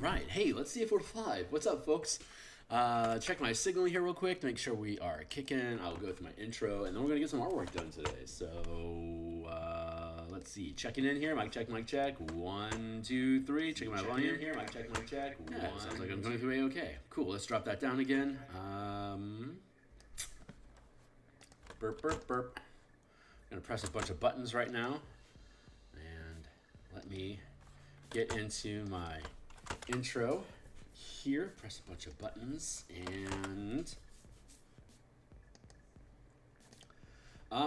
right. Hey, let's see if we're live. What's up, folks? Check my signal here real quick to make sure we are kicking. I'll go through my intro, and then we're going to get some artwork done today. So, let's see. Checking in here. Mic check, mic check. 1, 2, 3. Checking my volume here. Mic check, mic check. Yeah, sounds like I'm going through A-OK. Cool. Let's drop that down again. Burp, burp, burp. I'm going to press a bunch of buttons right now. And let me get into my intro here. Press a bunch of buttons and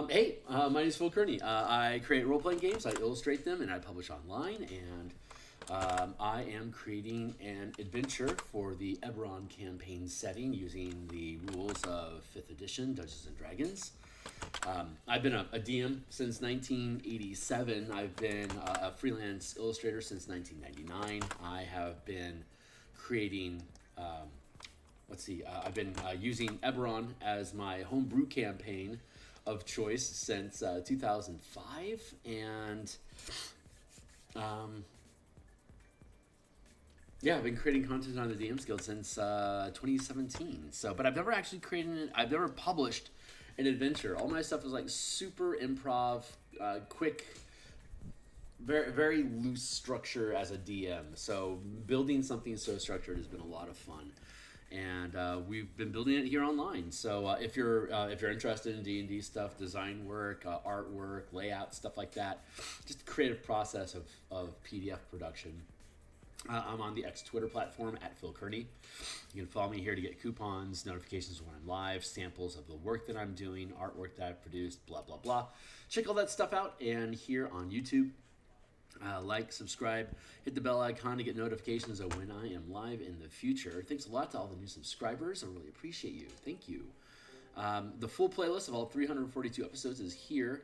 hey, my name is Theurgy. I create role-playing games, I illustrate them, and I publish online. And I am creating an adventure for the Eberron campaign setting using the rules of 5th edition Dungeons and Dragons. I've been a DM since 1987. I've been a freelance illustrator since 1999. I have been creating, I've been using Eberron as my homebrew campaign of choice since 2005. And yeah, I've been creating content on the DMsGuild since 2017. But I've never actually I've never published an adventure. All my stuff is like super improv, quick, very, very loose structure as a DM. So building something so structured has been a lot of fun, and we've been building it here online. So if you're interested in D&D stuff, design work, artwork, layout, stuff like that, just the creative process of PDF production. I'm on the X Twitter platform at Theurgy. You can follow me here to get coupons, notifications when I'm live, samples of the work that I'm doing, artwork that I've produced, blah, blah, blah. Check all that stuff out. And here on YouTube, like, subscribe, hit the bell icon to get notifications of when I am live in the future. Thanks a lot to all the new subscribers. I really appreciate you. Thank you. The full playlist of all 342 episodes is here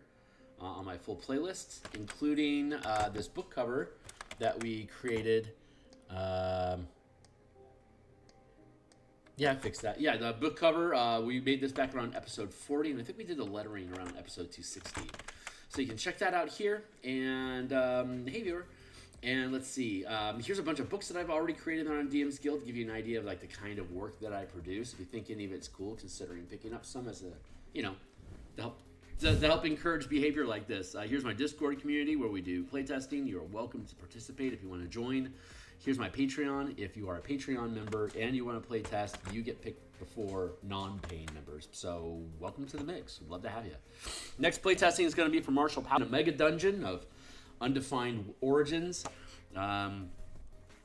on my full playlist, including this book cover that we created. Yeah, I fixed that. Yeah, the book cover, we made this back around episode 40, and I think we did the lettering around episode 260. So you can check that out here. And hey, viewer. And let's see. Here's a bunch of books that I've already created on DMsGuild to give you an idea of like the kind of work that I produce. If you think any of it's cool, considering picking up some as a, to help encourage behavior like this. Here's my Discord community where we do playtesting. You're welcome to participate if you want to join. Here's my Patreon. If you are a Patreon member and you want to play test, you get picked before non-paying members. So welcome to the mix. We'd love to have you. Next playtesting is going to be for Marshall Powell, a mega dungeon of undefined origins.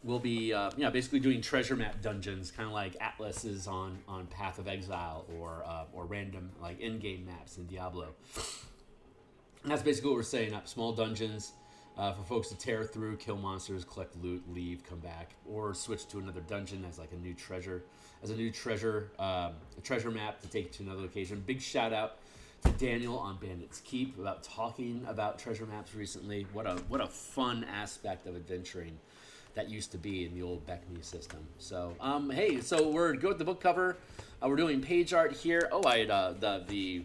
We'll be basically doing treasure map dungeons, kind of like Atlas's on Path of Exile or random like in-game maps in Diablo. And that's basically what we're setting up. Small dungeons. For folks to tear through, kill monsters, collect loot, leave, come back, or switch to another dungeon as like a new treasure map to take you to another location. Big shout out to Daniel on Bandit's Keep about talking about treasure maps recently. What a fun aspect of adventuring that used to be in the old Beckme system. So hey, so we're good with the book cover. We're doing page art here. Oh, I had the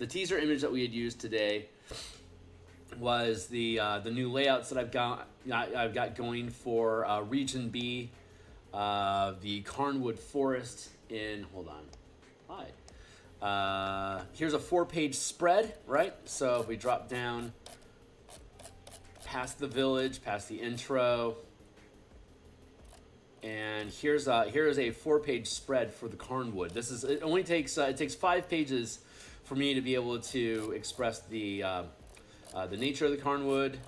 teaser image that we had used today was the new layouts that I've got going for Region B, the Carnwood Forest in. Hold on, hi. Here's a 4-page spread, right? So if we drop down past the village, past the intro, and here's a 4-page spread for the Carnwood. It only takes 5 pages for me to be able to express the nature of the Carnwood.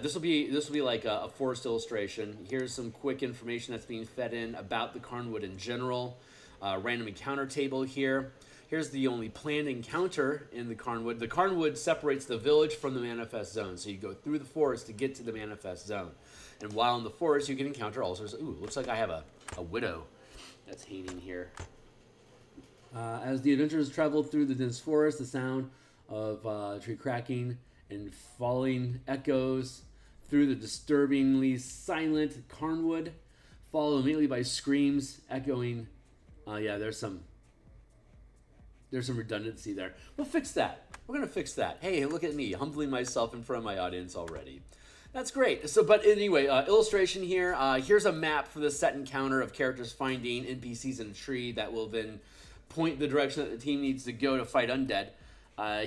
This will be like a forest illustration. Here's some quick information that's being fed in about the Carnwood in general. Random encounter table here. Here's the only planned encounter in the Carnwood. The Carnwood separates the village from the manifest zone, so you go through the forest to get to the manifest zone. And while in the forest, you can encounter all sorts of. Ooh, looks like I have a widow that's hanging here. As the adventurers traveled through the dense forest, the sound of tree cracking and falling echoes through the disturbingly silent Carnwood, followed immediately by screams echoing. There's some redundancy there. We'll fix that. We're going to fix that. Hey, look at me, humbling myself in front of my audience already. That's great. So, but anyway, illustration here. Here's a map for the set encounter of characters finding NPCs in a tree that will then point the direction that the team needs to go to fight undead.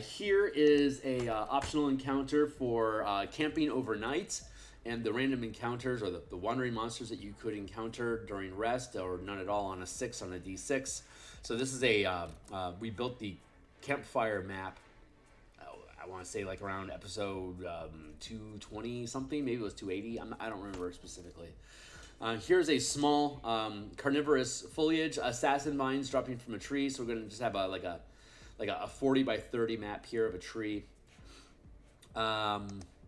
Here is a optional encounter for camping overnight, and the random encounters or the wandering monsters that you could encounter during rest or none at all on a 6 on a D6. So this is we built the campfire map. I want to say like around episode 220 something, maybe it was 280. I don't remember specifically. Here's a small carnivorous foliage, assassin vines dropping from a tree. So we're gonna just have a 40 by 30 map here of a tree. Undead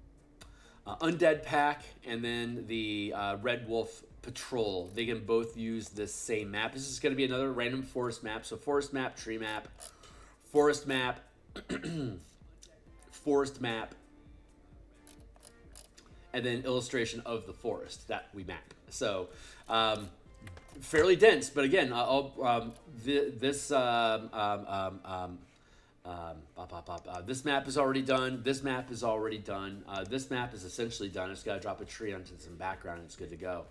pack, and then the Red Wolf Patrol. They can both use this same map. This is going to be another random forest map. So forest map, tree map, forest map, forest map, and then illustration of the forest that we map. So fairly dense, but again, this map is already done. This map is already done. This map is essentially done. I just got to drop a tree onto some background and it's good to go.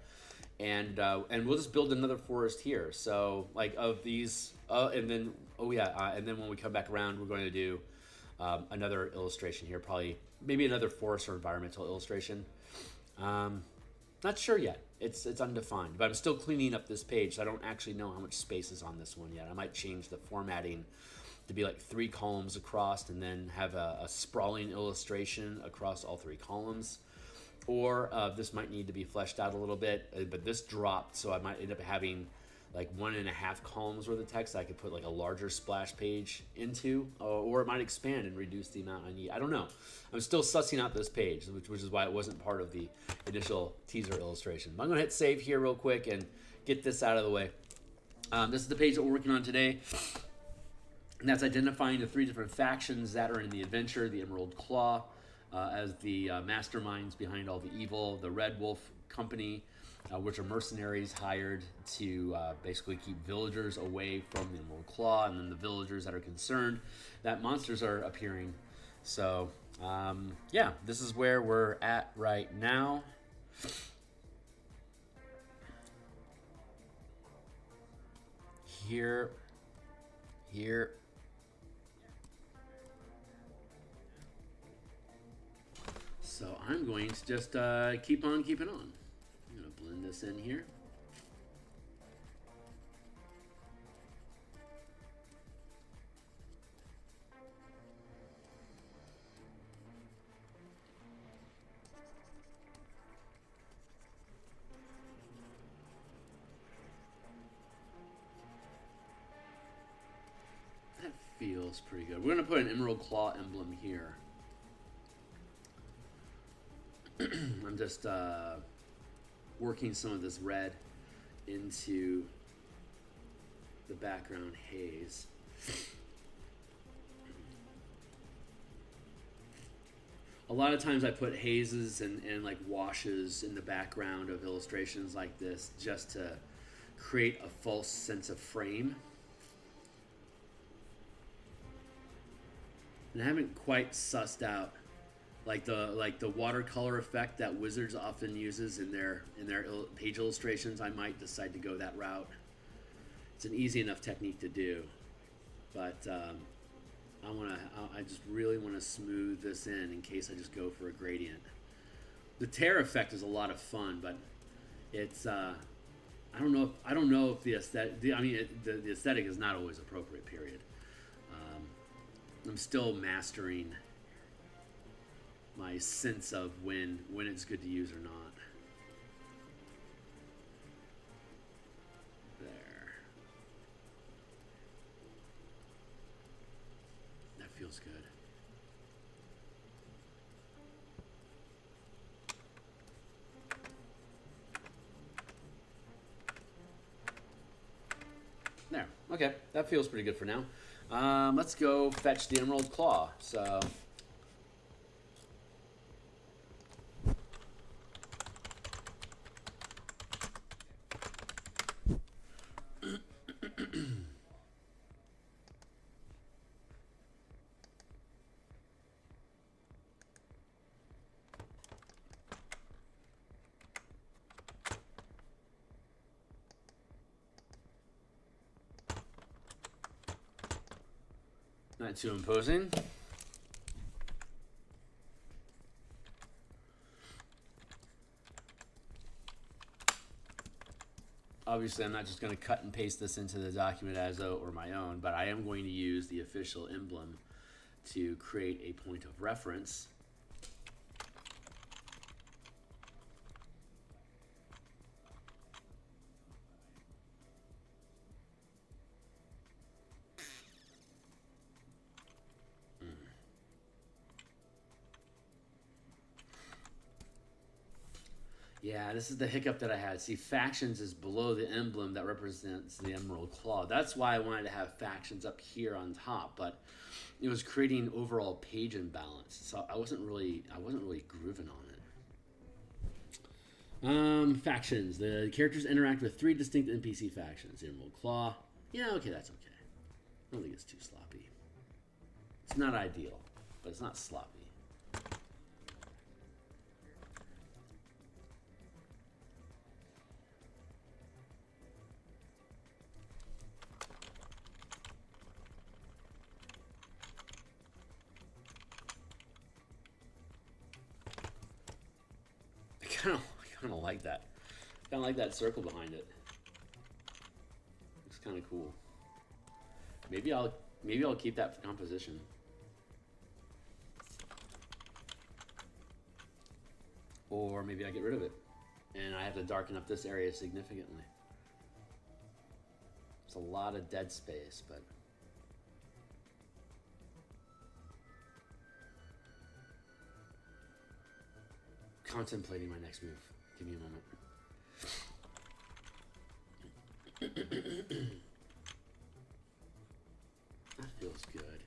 And we'll just build another forest here. So like of these, and then when we come back around, we're going to do another illustration here. Probably maybe another forest or environmental illustration. Not sure yet. It's undefined, but I'm still cleaning up this page. So I don't actually know how much space is on this one yet. I might change the formatting to be like 3 columns across and then have a sprawling illustration across all 3 columns. Or this might need to be fleshed out a little bit, but this dropped, so I might end up having like 1.5 columns worth of text I could put like a larger splash page into, or it might expand and reduce the amount I need. I don't know. I'm still sussing out this page, which is why it wasn't part of the initial teaser illustration. But I'm going to hit save here real quick and get this out of the way. This is the page that we're working on today. And that's identifying the 3 different factions that are in the adventure. The Emerald Claw as the masterminds behind all the evil. The Red Wolf Company, which are mercenaries hired to basically keep villagers away from the Emerald Claw. And then the villagers that are concerned that monsters are appearing. So, yeah, this is where we're at right now. Here. So I'm going to just keep on keeping on. I'm going to blend this in here. That feels pretty good. We're going to put an Emerald Claw emblem here. I'm just working some of this red into the background haze. A lot of times I put hazes and like washes in the background of illustrations like this just to create a false sense of frame. And I haven't quite sussed out like the watercolor effect that Wizards often uses in their page illustrations. I might decide to go that route. It's an easy enough technique to do, but I just really want to smooth this in case I just go for a gradient. The tear effect is a lot of fun, but it's I don't know if the aesthetic. The aesthetic is not always appropriate. Period. I'm still mastering my sense of when it's good to use or not. There. That feels good. There. Okay, that feels pretty good for now. Let's go fetch the Emerald Claw. So Not too imposing. Obviously, I'm not just going to cut and paste this into the document as though it were my own, but I am going to use the official emblem to create a point of reference. Yeah, this is the hiccup that I had. See, factions is below the emblem that represents the Emerald Claw. That's why I wanted to have factions up here on top, but it was creating overall page imbalance. So I wasn't really grooving on it. Factions. The characters interact with 3 distinct NPC factions. The Emerald Claw. Yeah, okay, that's okay. I don't think it's too sloppy. It's not ideal, but it's not sloppy. I kind of like that. Kind of like that circle behind it. Looks kind of cool. Maybe I'll keep that for composition. Or maybe I get rid of it, and I have to darken up this area significantly. It's a lot of dead space, but. Contemplating my next move. Give me a moment. That feels good.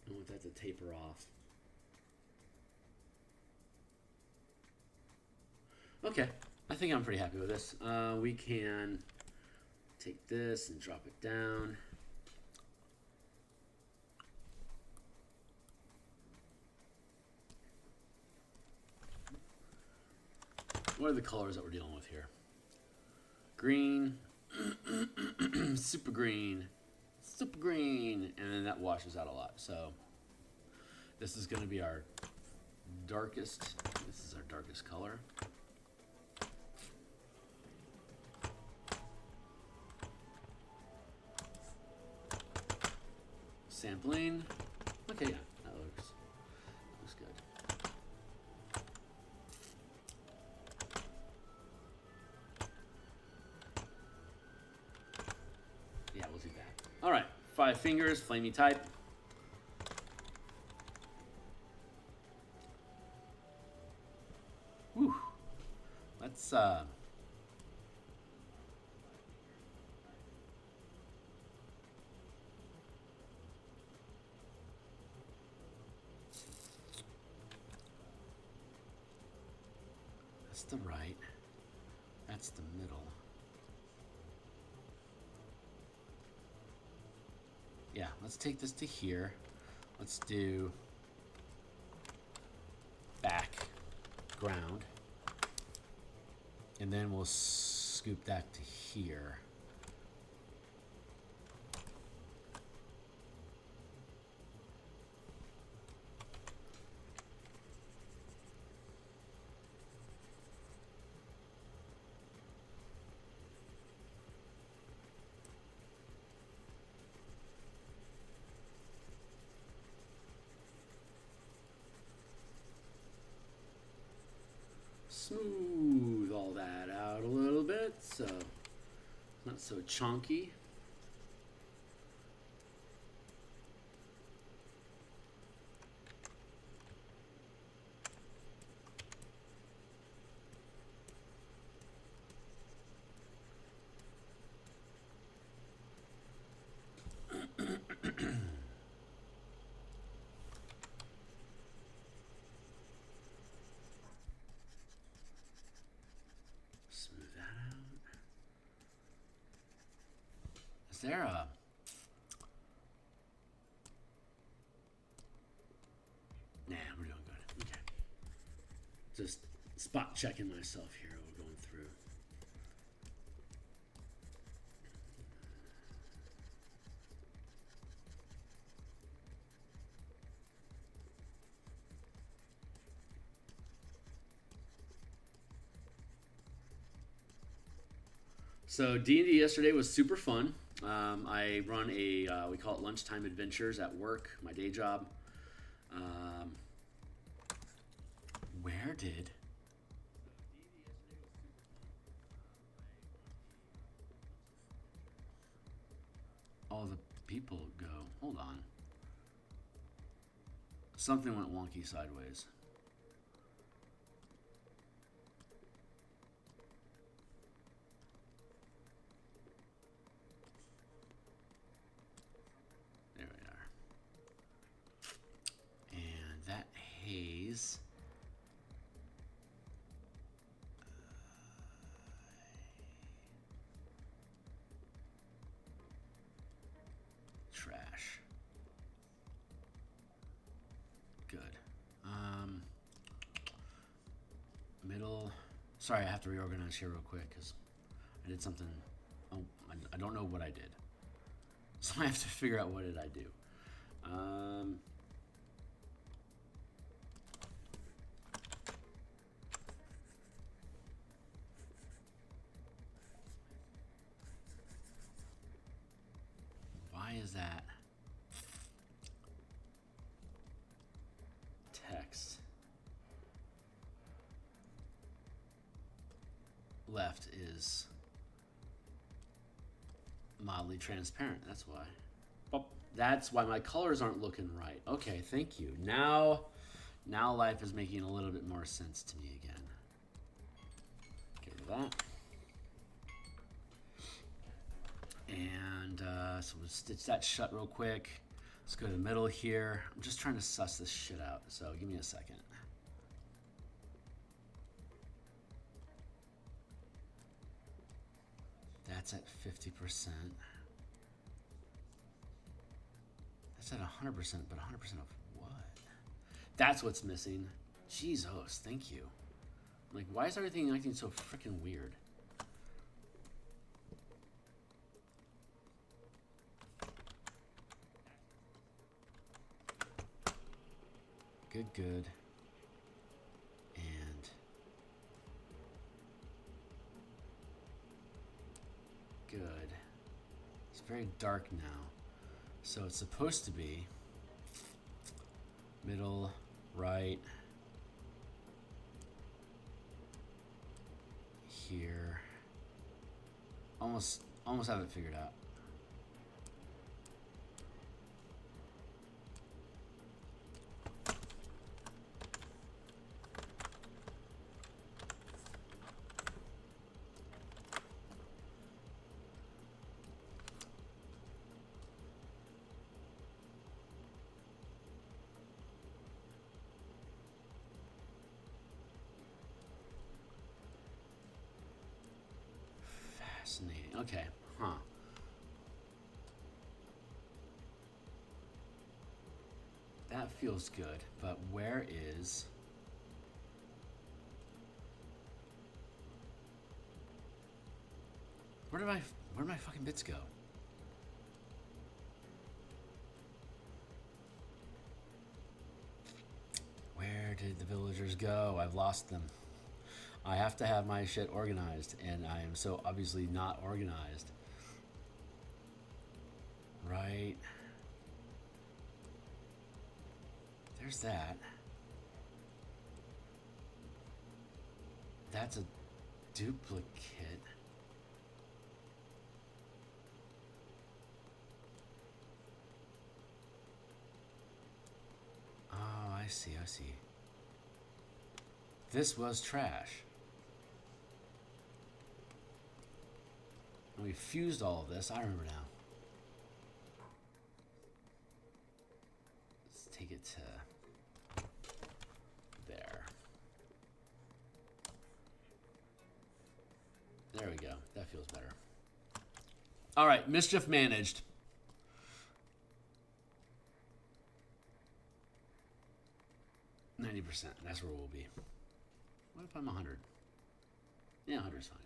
I want that to taper off. Okay, I think I'm pretty happy with this. We can take this and drop it down. What are the colors that we're dealing with here? Green, super green, and then that washes out a lot. So this is going to be our darkest. This is our darkest color. Sampling. Okay, yeah, that looks good. Yeah, we'll do that. All right, 5 fingers, flamey type. Whew. Let's That's the right. That's the middle. Yeah, let's take this to here. Let's do background. And then we'll scoop that to here. Smooth all that out a little bit so it's not so chunky. Is there a... Nah, we're doing good. Okay. Just spot checking myself here. through. So D&D yesterday was super fun. I run we call it lunchtime adventures at work, my day job. Where did all the people go? Hold on. Something went wonky sideways. There we are. And that haze. Trash. Good. Middle. Sorry, I have to reorganize here real quick because I did something. Oh, I don't know what I did, so I have to figure out what did I do. Why is that text left is mildly transparent? That's why. Oh, that's why my colors aren't looking right. Okay, thank you. Now life is making a little bit more sense to me again. Get rid of that. And so we'll stitch that shut real quick. Let's go to the middle here. I'm just trying to suss this shit out, so give me a second. That's at 50%. That's at 100%, but 100% of what? That's what's missing. Jesus, thank you. Like, why is everything acting so freaking weird? Good. And good. It's very dark now. So it's supposed to be middle, right, here. Almost have it figured out. Fascinating. Okay. Huh. That feels good, but where did my fucking bits go? Where did the villagers go? I've lost them. I have to have my shit organized, and I am so obviously not organized. Right. There's that. That's a duplicate. Oh, I see. This was trash. And we fused all of this. I remember now. Let's take it to there. There we go. That feels better. All right, mischief managed. %. That's where we'll be. What if I'm 100? Yeah, 100 is fine.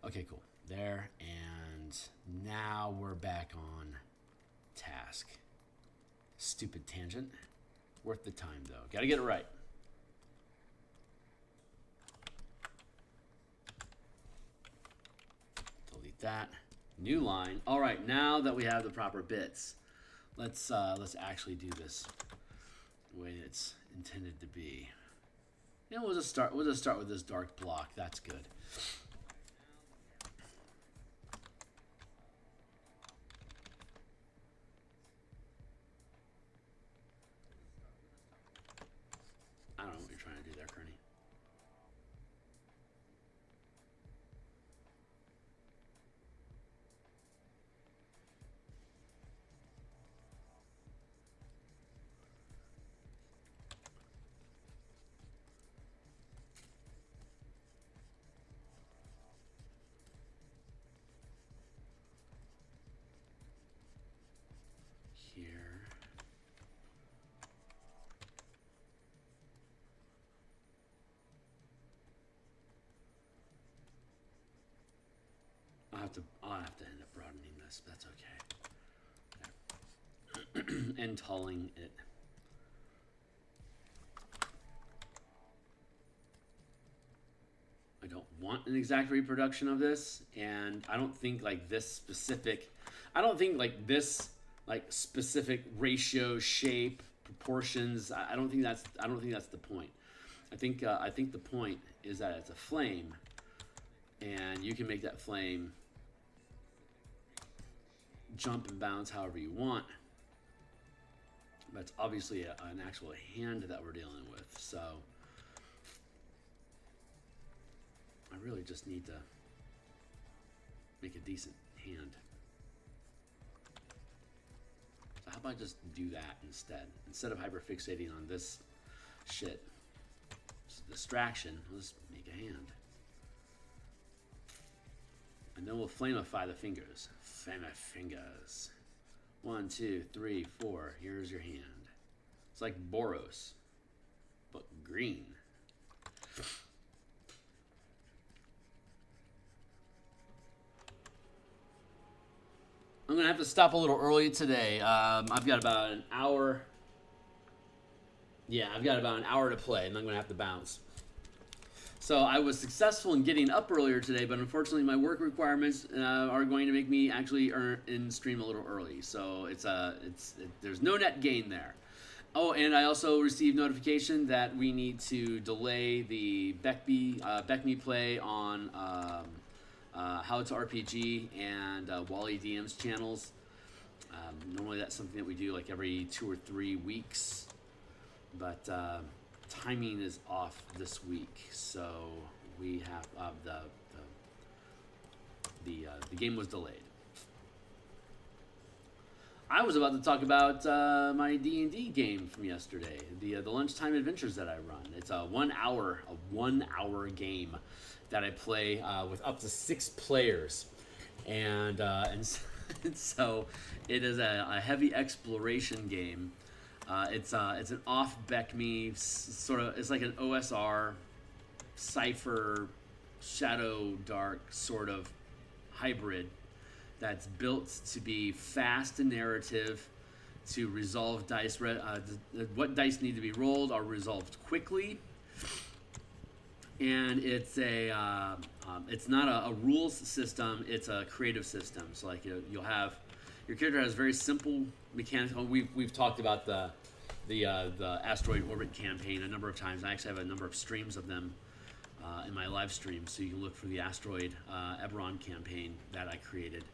Okay, cool. There, and now we're back on task. Stupid tangent. Worth the time, though. Gotta get it right. Delete that. New line. All right, now that we have the proper bits, let's actually do this the way it's intended to be. Yeah, we'll just start with this dark block. That's good. I don't know what you're trying to do there, Kearney. Here. I'll have to end up broadening this, but that's okay. And tulling it. I don't want an exact reproduction of this, and I don't think like this specific specific ratio, shape, proportions. I don't think that's the point. I think the point is that it's a flame, and you can make that flame jump and bounce however you want. But it's obviously an actual hand that we're dealing with, so I really just need to make a decent hand. So how about I just do that instead of hyperfixating on this shit. It's a distraction. Let's make a hand. And then we'll flamify the fingers. Flame fingers. 1, 2, 3, 4. Here's your hand. It's like Boros, but green. I'm going to have to stop a little early today. I've got about an hour. Yeah, I've got about an hour to play, and I'm going to have to bounce. So I was successful in getting up earlier today, but unfortunately my work requirements are going to make me actually stream a little early. So there's no net gain there. Oh, and I also received notification that we need to delay the Beckme play on How to RPG and Wally DM's channels. Normally that's something that we do like every 2 or 3 weeks, but timing is off this week, so we have the game was delayed. I was about to talk about my D&D game from yesterday, the lunchtime adventures that I run. It's a 1 hour game that I play with up to 6 players, and so it is a heavy exploration game. It's an off Beckme sort of. It's like an OSR, Cypher, Shadow Dark sort of hybrid that's built to be fast and narrative, to resolve dice. What dice need to be rolled are resolved quickly, and it's it's not a rules system. It's a creative system. So like you'll have your character has very simple mechanics. We've talked about the Asteroid Orbit campaign a number of times. I actually have a number of streams of them in my live stream, so you can look for the Asteroid Eberron campaign that I created.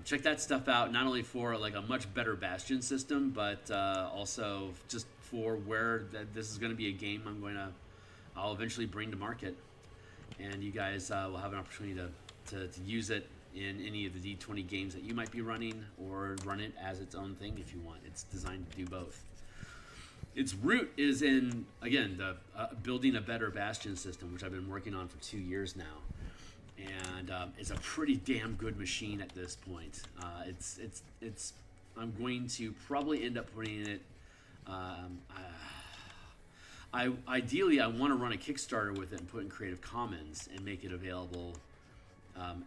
Check that stuff out, not only for like a much better Bastion system, but also just for where this is going to be a game I'll eventually bring to market, and you guys will have an opportunity to use it in any of the D20 games that you might be running, or run it as its own thing if you want. It's designed to do both. Its root is in, again, the building a better Bastion system, which I've been working on for 2 years now. And it's a pretty damn good machine at this point. I'm going to probably end up putting it. Ideally, I want to run a Kickstarter with it and put in Creative Commons and make it available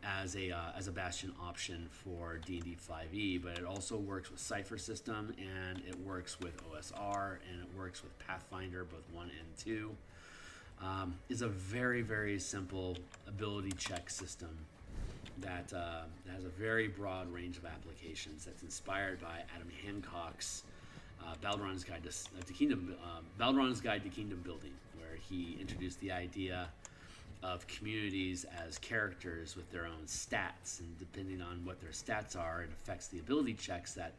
as a Bastion option for D&D 5e. But it also works with Cypher System, and it works with OSR, and it works with Pathfinder, both 1 and 2. Is a very, very simple ability check system that has a very broad range of applications. That's inspired by Adam Hancock's Balduran's Guide to Kingdom Building, where he introduced the idea of communities as characters with their own stats, and depending on what their stats are, it affects the ability checks that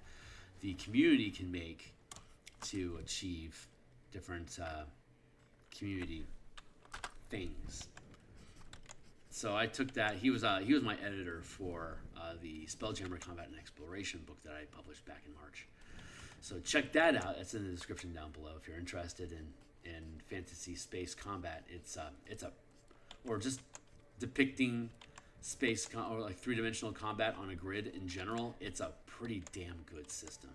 the community can make to achieve different community things. So I took that. He was my editor for the Spelljammer Combat and Exploration book that I published back in March. So check that out. It's in the description down below if you're interested in fantasy space combat. It's or just depicting space or like three-dimensional combat on a grid in general. It's a pretty damn good system.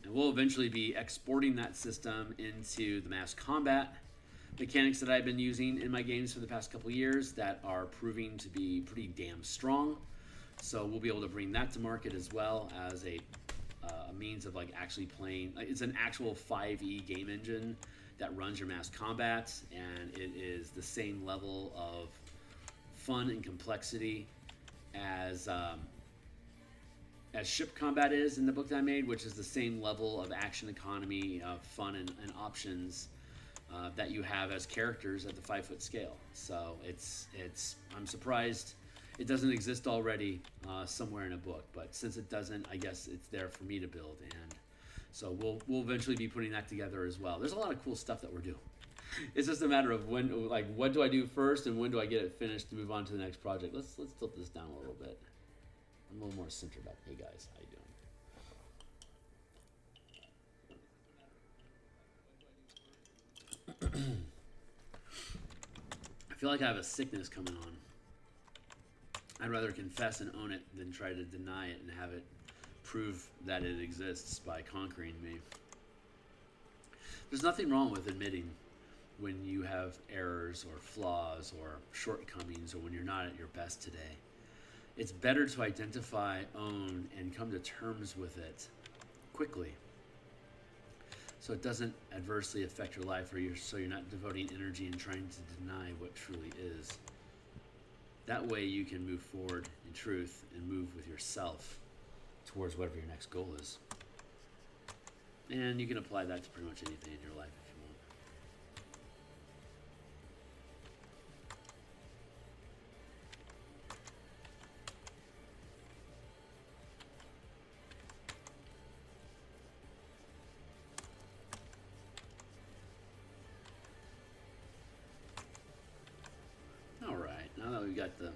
And we'll eventually be exporting that system into the mass combat mechanics that I've been using in my games for the past couple years that are proving to be pretty damn strong. So we'll be able to bring that to market as well as a means of like actually playing. Like, it's an actual 5e game engine that runs your mass combat, and it is the same level of fun and complexity as ship combat is in the book that I made, which is the same level of action economy, fun and options that you have as characters at the 5-foot scale. So I'm surprised it doesn't exist already somewhere in a book, but since it doesn't, I guess it's there for me to build, and so we'll eventually be putting that together as well. There's a lot of cool stuff that we're doing. It's just a matter of when, like, what do I do first, and when do I get it finished to move on to the next project. Let's tilt this down a little bit. I'm a little more centered up. Hey guys, how you doing? I feel like I have a sickness coming on. I'd rather confess and own it than try to deny it and have it prove that it exists by conquering me. There's nothing wrong with admitting when you have errors or flaws or shortcomings or when you're not at your best today. It's better to identify, own, and come to terms with it quickly, so it doesn't adversely affect your life, so you're not devoting energy and trying to deny what truly is. That way you can move forward in truth and move with yourself towards whatever your next goal is. And you can apply that to pretty much anything in your life if you want. Now that we've got the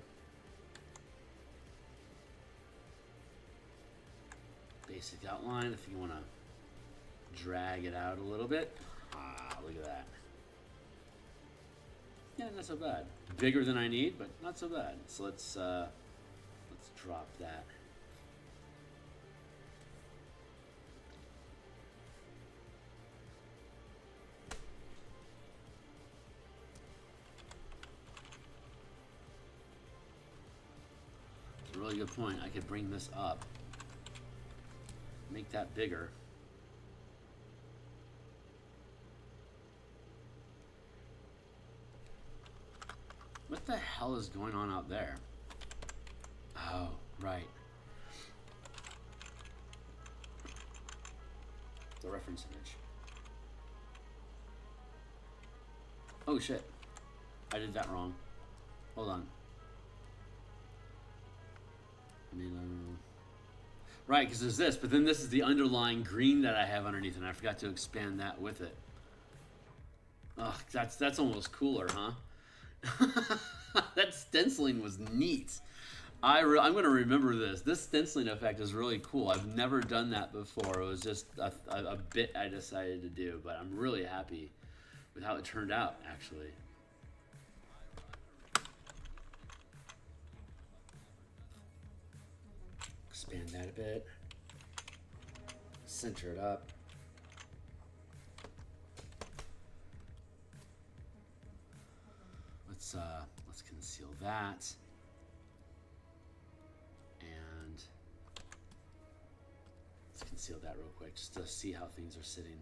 basic outline, if you want to drag it out a little bit, look at that. Yeah, not so bad. Bigger than I need, but not so bad. So let's drop that. Really good point. I could bring this up, make that bigger. What the hell is going on out there? Oh, right. The reference image. Oh shit. I did that wrong. Hold on. Right, because there's this, but then this is the underlying green that I have underneath, and I forgot to expand that with it. Ugh, that's almost cooler, huh? That stenciling was neat. I'm going to remember this. This stenciling effect is really cool. I've never done that before. It was just a bit I decided to do, but I'm really happy with how it turned out, actually. Expand that a bit. center it up. Let's conceal that. And let's conceal that real quick just to see how things are sitting.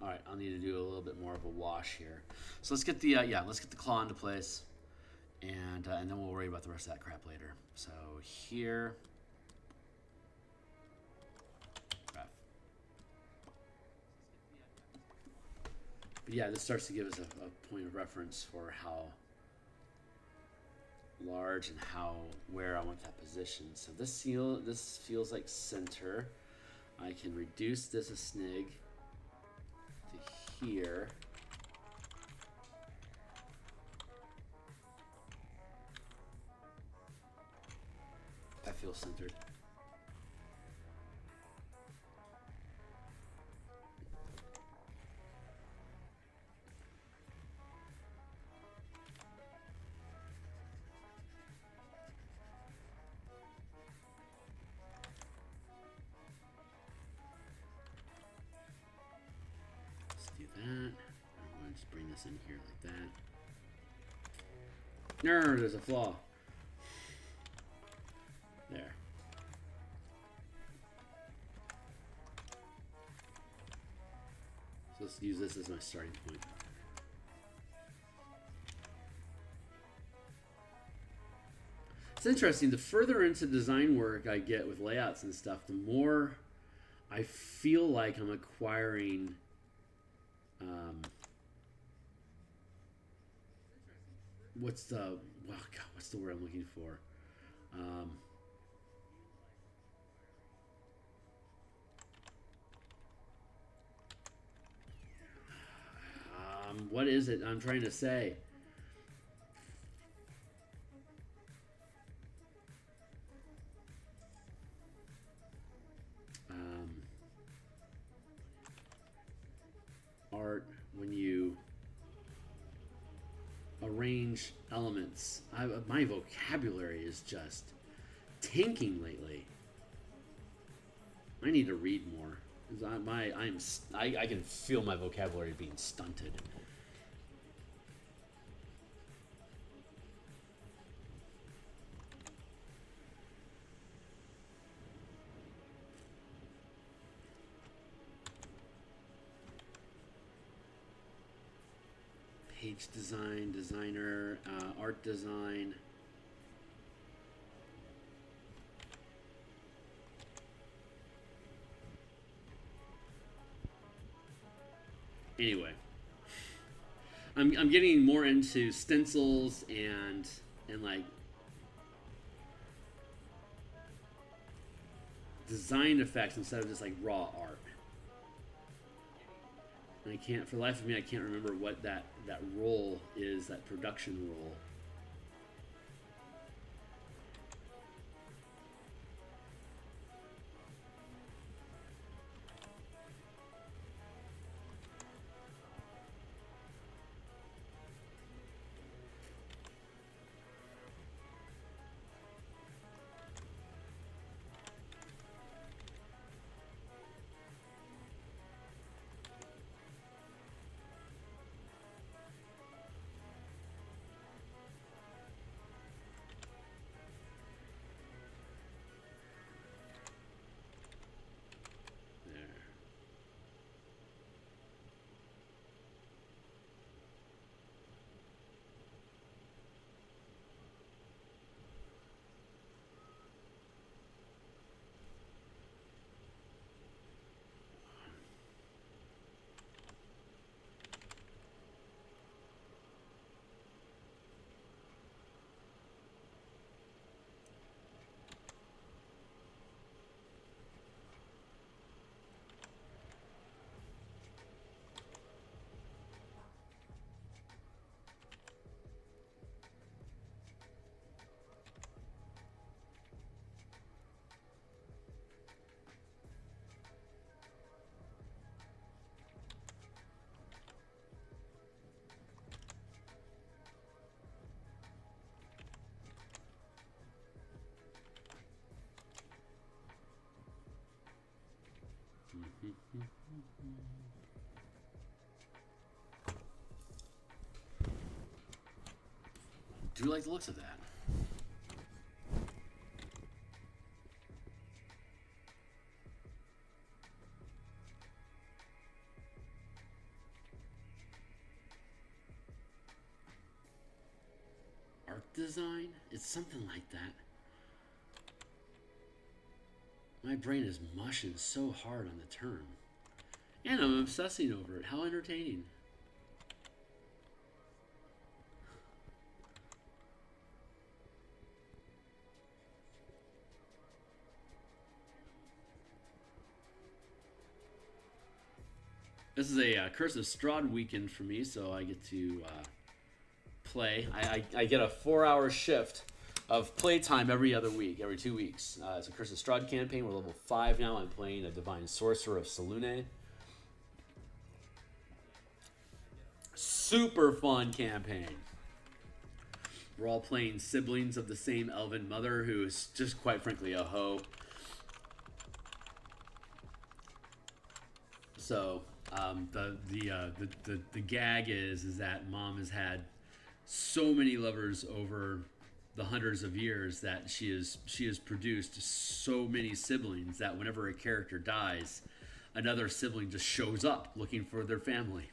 All right, I'll need to do a little bit more of a wash here. So let's get the let's get the claw into place, and then we'll worry about the rest of that crap later. So here, but yeah, this starts to give us a point of reference for how large and where I want that position. So this feels like center. I can reduce this a snig to here. That feels centered. That. I'm going to just bring this in here like that. No, there's a flaw. There. So let's use this as my starting point. It's interesting. The further into design work I get with layouts and stuff, the more I feel like I'm acquiring what's the word I'm looking for? What is it I'm trying to say? Art, when you arrange elements. My vocabulary is just tanking lately. I need to read more. I can feel my vocabulary being stunted. Page design, designer, art design. Anyway, I'm getting more into stencils and like design effects instead of just like raw art. And I can't, for the life of me, I can't remember what that role is, that production role. Do you like the looks of that? Art design? It's something like that. My brain is mushing so hard on the term. And I'm obsessing over it. How entertaining. This is a Curse of Strahd weekend for me, so I get to play. I get a 4-hour shift of playtime every other week, every 2 weeks. It's a Curse of Strahd campaign. We're level 5 now. I'm playing a Divine Sorcerer of Selûne. Super fun campaign. We're all playing siblings of the same elven mother, who is just quite frankly a hoe. So the gag is that mom has had so many lovers over the hundreds of years that she has produced so many siblings that whenever a character dies, another sibling just shows up looking for their family.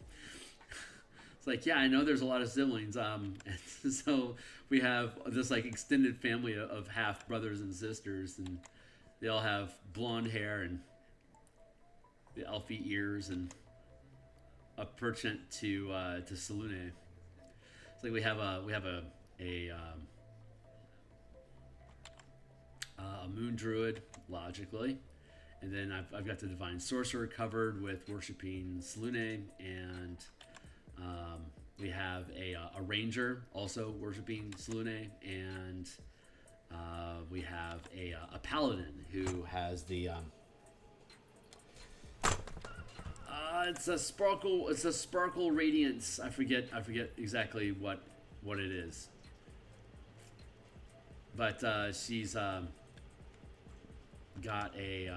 It's like, yeah, I know there's a lot of siblings, and so we have this like extended family of half brothers and sisters, and they all have blonde hair and the elfy ears and a penchant to Selûne. It's like we have a moon druid, logically, and then I've got the divine sorcerer covered with worshiping Selûne, and we have a ranger also worshiping Selûne, and we have a paladin who has the it's a sparkle radiance. I forget exactly what it is, but she's got a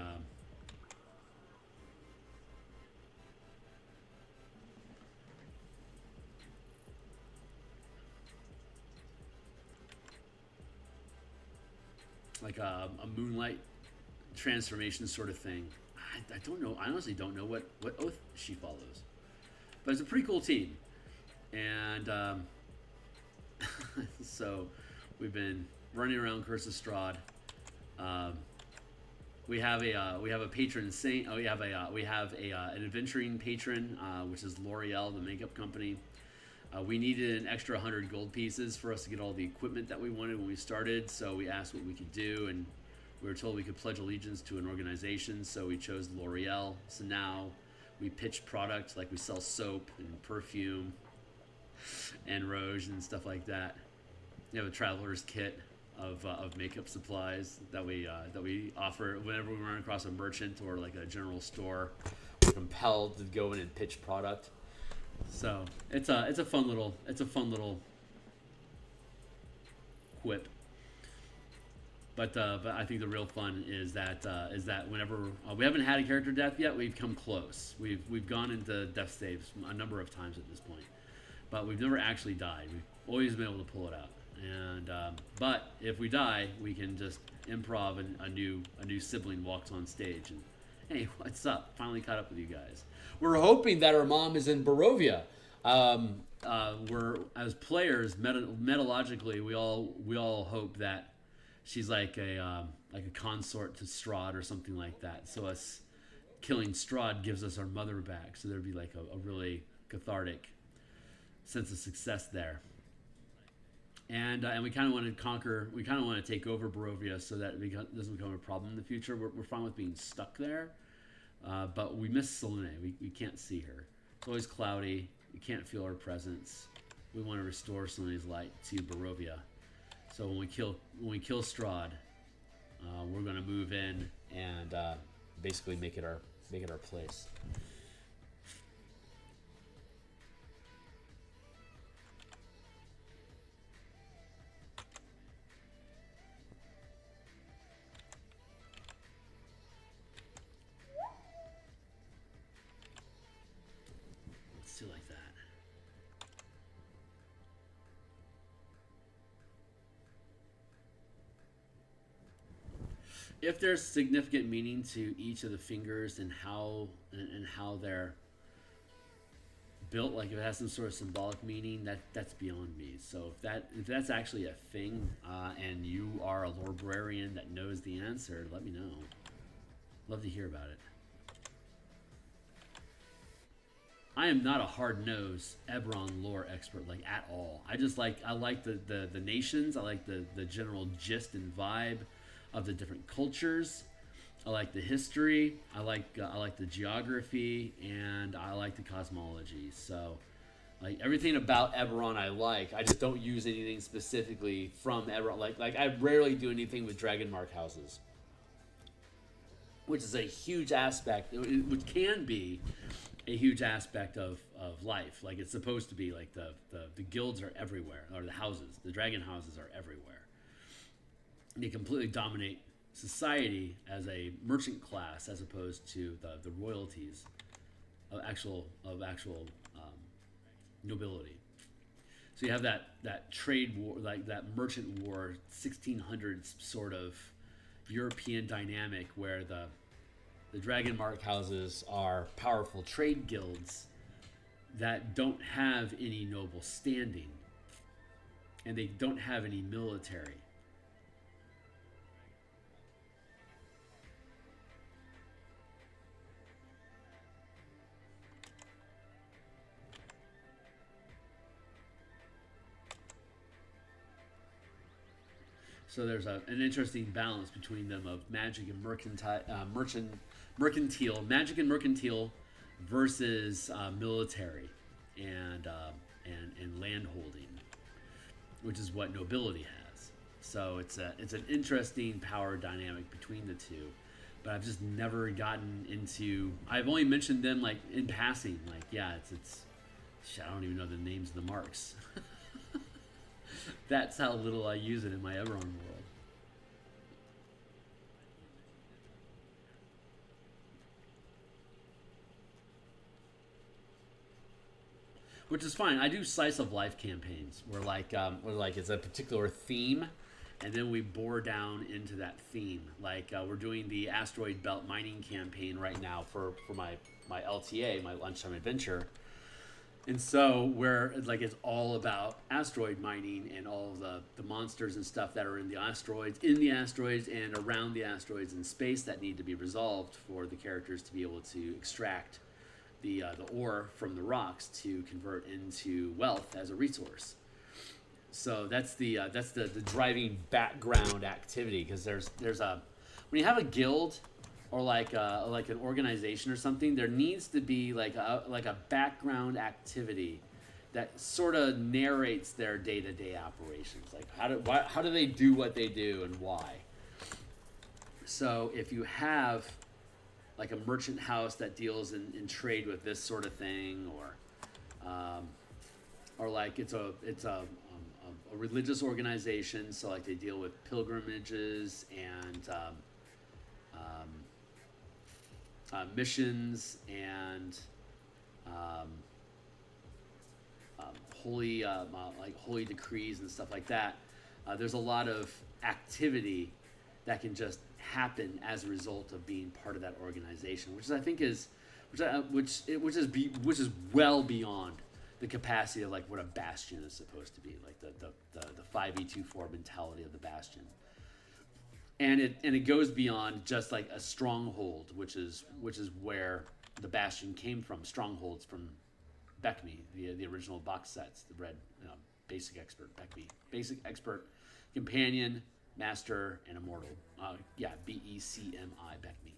like a moonlight transformation sort of thing. I don't know. I honestly don't know what oath she follows, but it's a pretty cool team, and so we've been running around Curse of Strahd. We have a patron saint. Oh, we have an adventuring patron, which is L'Oreal, the makeup company. We needed an extra 100 gold pieces for us to get all the equipment that we wanted when we started. So we asked what we could do, and we were told we could pledge allegiance to an organization. So we chose L'Oreal. So now we pitch products, like we sell soap and perfume and rouge and stuff like that. We have a traveler's kit of makeup supplies that we offer whenever we run across a merchant or like a general store. We're compelled to go in and pitch product. So it's a fun little quip. But I think the real fun is that whenever we haven't had a character death yet, we've come close. We've gone into death saves a number of times at this point, but we've never actually died. We've always been able to pull it out. And but if we die, we can just improv, and a new sibling walks on stage and, hey, what's up? Finally caught up with you guys. We're hoping that our mom is in Barovia. We're, as players, metalogically, we all hope that she's like a consort to Strahd or something like that. So us killing Strahd gives us our mother back. So there'd be like a really cathartic sense of success there. And we kind of want to conquer. We kind of want to take over Barovia so that it doesn't become a problem in the future. We're fine with being stuck there, but we miss Selûne. We can't see her. It's always cloudy. We can't feel her presence. We want to restore Selûne's light to Barovia. So when we kill Strahd, we're going to move in and basically make it our place. if there's significant meaning to each of the fingers and how they're built, like if it has some sort of symbolic meaning, that's beyond me. So if that's actually a thing, and you are a librarian that knows the answer, let me know. Love to hear about it. I am not a hard-nosed Eberron lore expert, like, at all. I like the nations. I like the general gist and vibe of the different cultures. I like the history. I like the geography, and I like the cosmology. So, like, everything about Eberron I like. I just don't use anything specifically from Eberron. Like I rarely do anything with dragon mark houses, which is a huge aspect, which can be a huge aspect of life. Like, it's supposed to be. Like, the guilds are everywhere, or the houses, the dragon houses are everywhere. They completely dominate society as a merchant class, as opposed to the royalties of actual nobility. So you have that trade war, like that merchant war, 1600s sort of European dynamic, where the dragon mark houses are powerful trade guilds that don't have any noble standing, and they don't have any military. So there's an interesting balance between them of magic and mercantile, magic and mercantile versus military and land holding, which is what nobility has. So it's an interesting power dynamic between the two. But I've just never gotten into. I've only mentioned them like in passing. Like, yeah, it's I don't even know the names of the marks. That's how little I use it in my Eberron world. Which is fine. I do slice of life campaigns where like it's a particular theme, and then we bore down into that theme. Like, we're doing the asteroid belt mining campaign right now for my LTA, my lunchtime adventure. And so, where it's all about asteroid mining and all of the monsters and stuff that are in the asteroids and around the asteroids in space that need to be resolved for the characters to be able to extract the ore from the rocks to convert into wealth as a resource. So that's the driving background activity, because there's a when you have a guild or like an organization or something, there needs to be like a background activity that sort of narrates their day-to-day operations. Like, how do they do what they do and why? So if you have like a merchant house that deals in trade with this sort of thing, or like it's a religious organization, so like they deal with pilgrimages and missions and holy decrees and stuff like that. There's a lot of activity that can just happen as a result of being part of that organization, which is well beyond the capacity of like what a bastion is supposed to be, like the 5e24 mentality of the bastion. And it goes beyond just like a stronghold, which is where the bastion came from. Strongholds from Beckme, the original box sets, the red basic expert Beckme, basic expert, companion, master, and immortal. BECMI Beckme.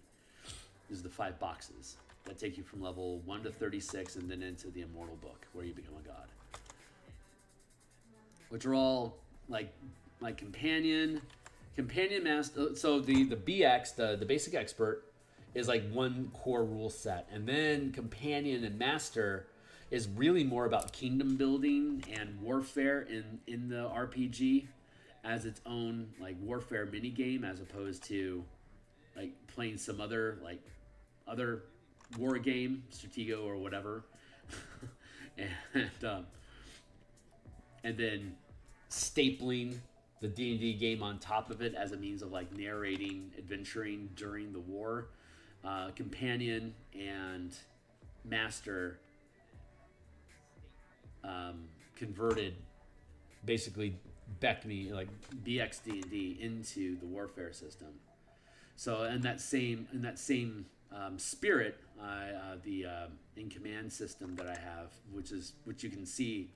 These are the 5 boxes that take you from level 1 to 36 and then into the immortal book, where you become a god. Which are all like companion master. So the BX, the basic expert, is like one core rule set, and then companion and master is really more about kingdom building and warfare in the RPG as its own like warfare mini game, as opposed to like playing some other war game, Stratego or whatever, and then stapling the D&D game on top of it as a means of like narrating, adventuring during the war. Companion and master converted, basically becked me like BXD&D into the warfare system. So in that same spirit, the in command system that I have, which you can see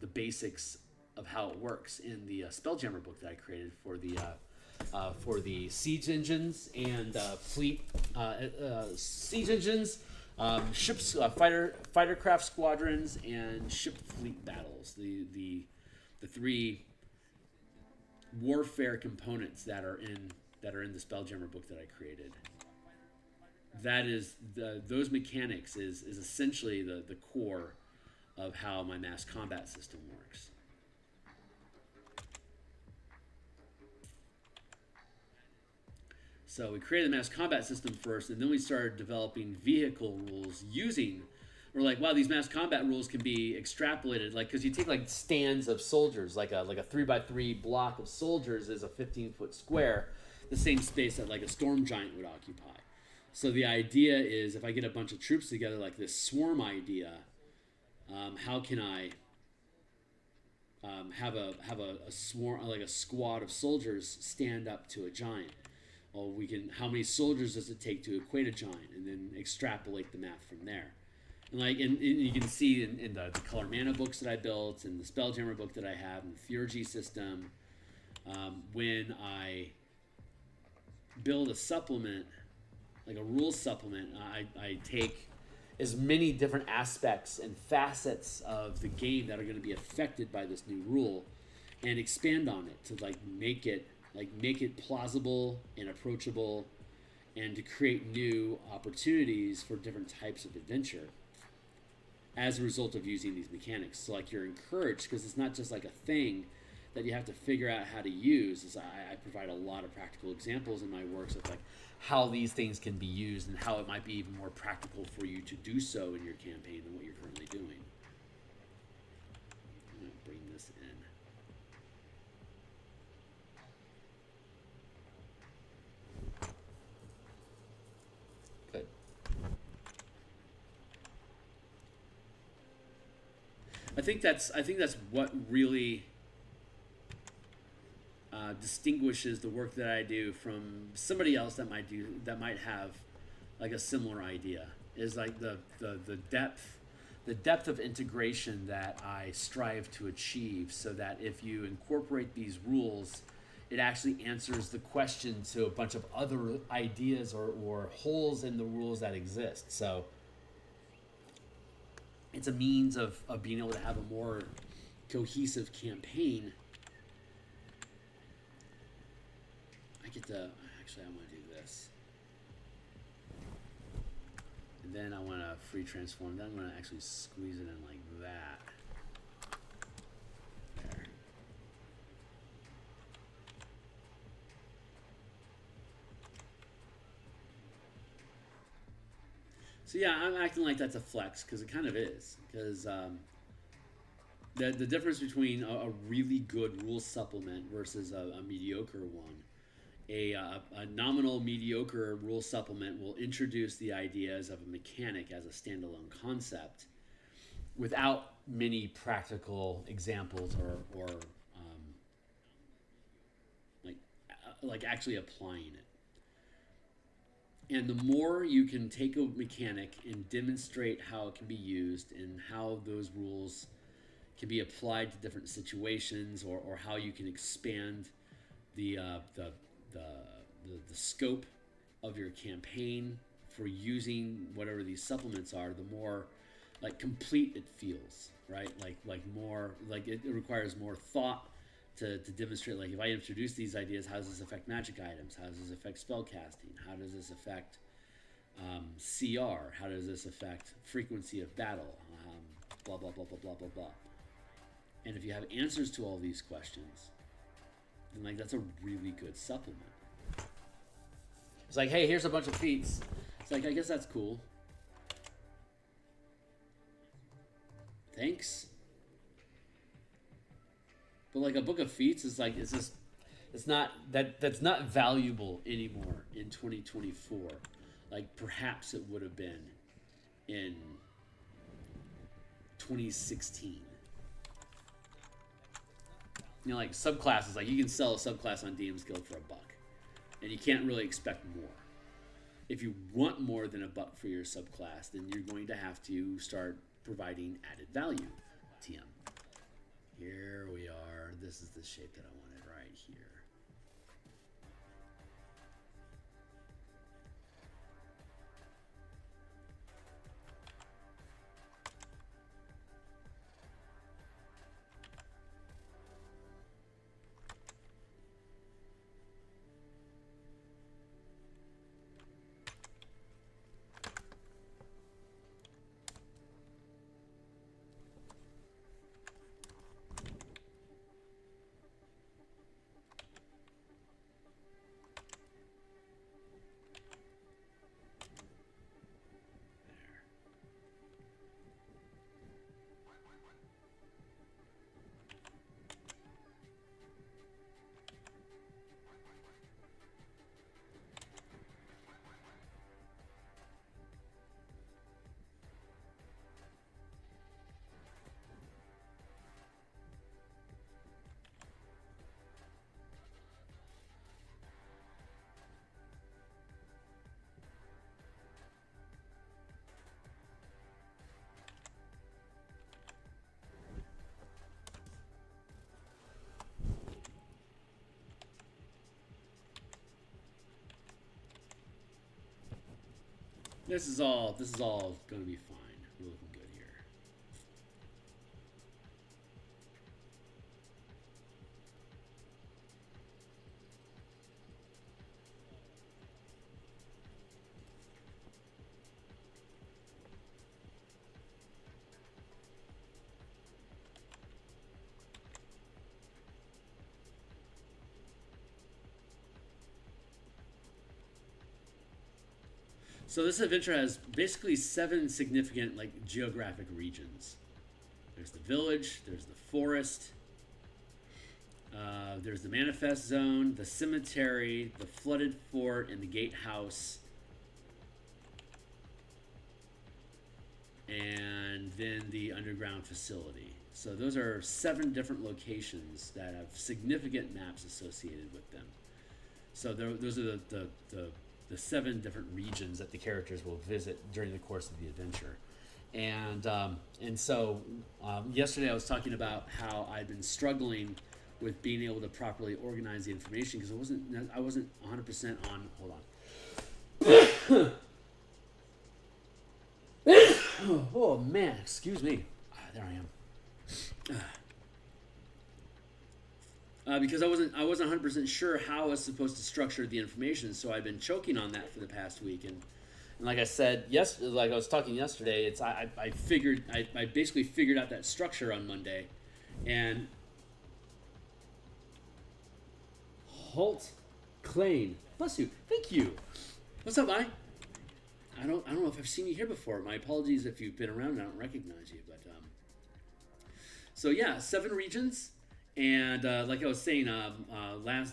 the basics of how it works in the Spelljammer book that I created for the siege engines and fleet siege engines, ships, fighter-craft squadrons, and ship fleet battles. The three warfare components that are in the Spelljammer book that I created. That is those mechanics is essentially the core of how my mass combat system works. So we created the mass combat system first, and then we started developing vehicle rules using. We're like, wow, these mass combat rules can be extrapolated, like because you take like stands of soldiers, like a 3x3 block of soldiers is a 15-foot square, the same space that like a storm giant would occupy. So the idea is, if I get a bunch of troops together, like this swarm idea, how can I have a swarm, like a squad of soldiers, stand up to a giant? Well, how many soldiers does it take to equate a giant, and then extrapolate the math from there. And you can see in the color mana books that I built, and the Spelljammer book that I have, and the Theurgy system, when I build a supplement, like a rules supplement, I take as many different aspects and facets of the game that are going to be affected by this new rule, and expand on it to make it plausible and approachable, and to create new opportunities for different types of adventure as a result of using these mechanics. So like you're encouraged, because it's not just like a thing that you have to figure out how to use. I provide a lot of practical examples in my works of like how these things can be used, and how it might be even more practical for you to do so in your campaign than what you're currently doing. I'm going to bring this in. Good. I think that's what really distinguishes the work that I do from somebody else that might have like a similar idea, is like the depth of integration that I strive to achieve, so that if you incorporate these rules, it actually answers the question to a bunch of other ideas or holes in the rules that exist. So it's a means of being able to have a more cohesive campaign. Actually, I want to do this. And then I want to free transform. Then I'm going to actually squeeze it in like that. There. So yeah, I'm acting like that's a flex, because it kind of is. Because the difference between a really good rule supplement versus a mediocre one. A nominal mediocre rule supplement will introduce the ideas of a mechanic as a standalone concept without many practical examples or like actually applying it. And the more you can take a mechanic and demonstrate how it can be used, and how those rules can be applied to different situations, or how you can expand the scope of your campaign for using whatever these supplements are, the more like complete it feels, right? Like more like it requires more thought to demonstrate. Like, if I introduce these ideas, how does this affect magic items? How does this affect spell casting? How does this affect CR? How does this affect frequency of battle? Blah blah blah blah blah blah blah. And if you have answers to all these questions, then like that's a really good supplement. It's like, hey, here's a bunch of feats. It's like, I guess that's cool. Thanks. But like a book of feats is like, it's just, it's not that's not valuable anymore in 2024. Like perhaps it would have been in 2016. You know, like subclasses, like you can sell a subclass on DMsGuild for $1, and you can't really expect more. If you want more than $1 for your subclass, then you're going to have to start providing added value. TM. Here we are. This is the shape that I wanted right here. This is all going to be fine. We're looking good here. So this adventure has basically 7 significant like geographic regions. There's the village, there's the forest, there's the manifest zone, the cemetery, the flooded fort, and the gatehouse. And then the underground facility. So those are 7 different locations that have significant maps associated with them. So those are the 7 different regions that the characters will visit during the course of the adventure. And so yesterday I was talking about how I've been struggling with being able to properly organize the information because I wasn't 100% on. Hold on. Oh man, excuse me. There I am. Because I wasn't 100% sure how I was supposed to structure the information, so I've been choking on that for the past week. And like I said, like I was talking yesterday, I basically figured out that structure on Monday, and Holt Klein, bless you, thank you. What's up, Mike? I don't know if I've seen you here before. My apologies if you've been around and I don't recognize you, but so yeah, 7 regions. And like I was saying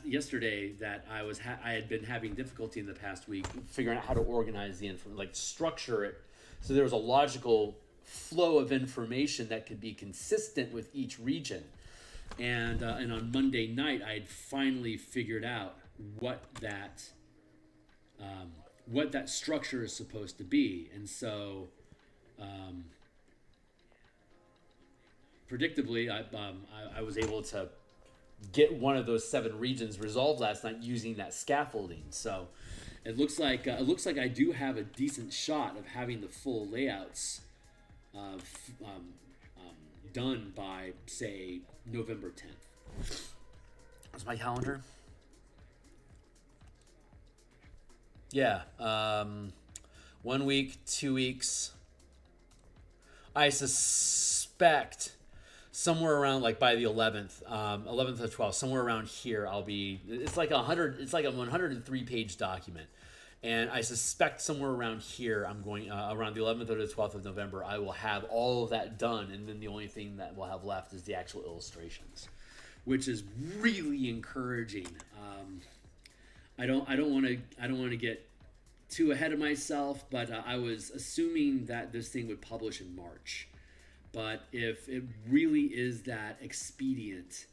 yesterday, that I had been having difficulty in the past week figuring out how to organize the information, like structure it, so there was a logical flow of information that could be consistent with each region. And on Monday night, I had finally figured out what that structure is supposed to be, and so. Predictably, I was able to get one of those 7 regions resolved last night using that scaffolding. So it looks like I do have a decent shot of having the full layouts done by, say, November 10th. That's my calendar. Yeah, 1 week, 2 weeks. I suspect somewhere around like by the 11th or 12th, somewhere around here, it's like a 103-page document. And I suspect somewhere around here, I'm going around the 11th or the 12th of November, I will have all of that done. And then the only thing that we'll have left is the actual illustrations. which is really encouraging. I don't want to get too ahead of myself, but I was assuming that this thing would publish in March. But if it really is that expedient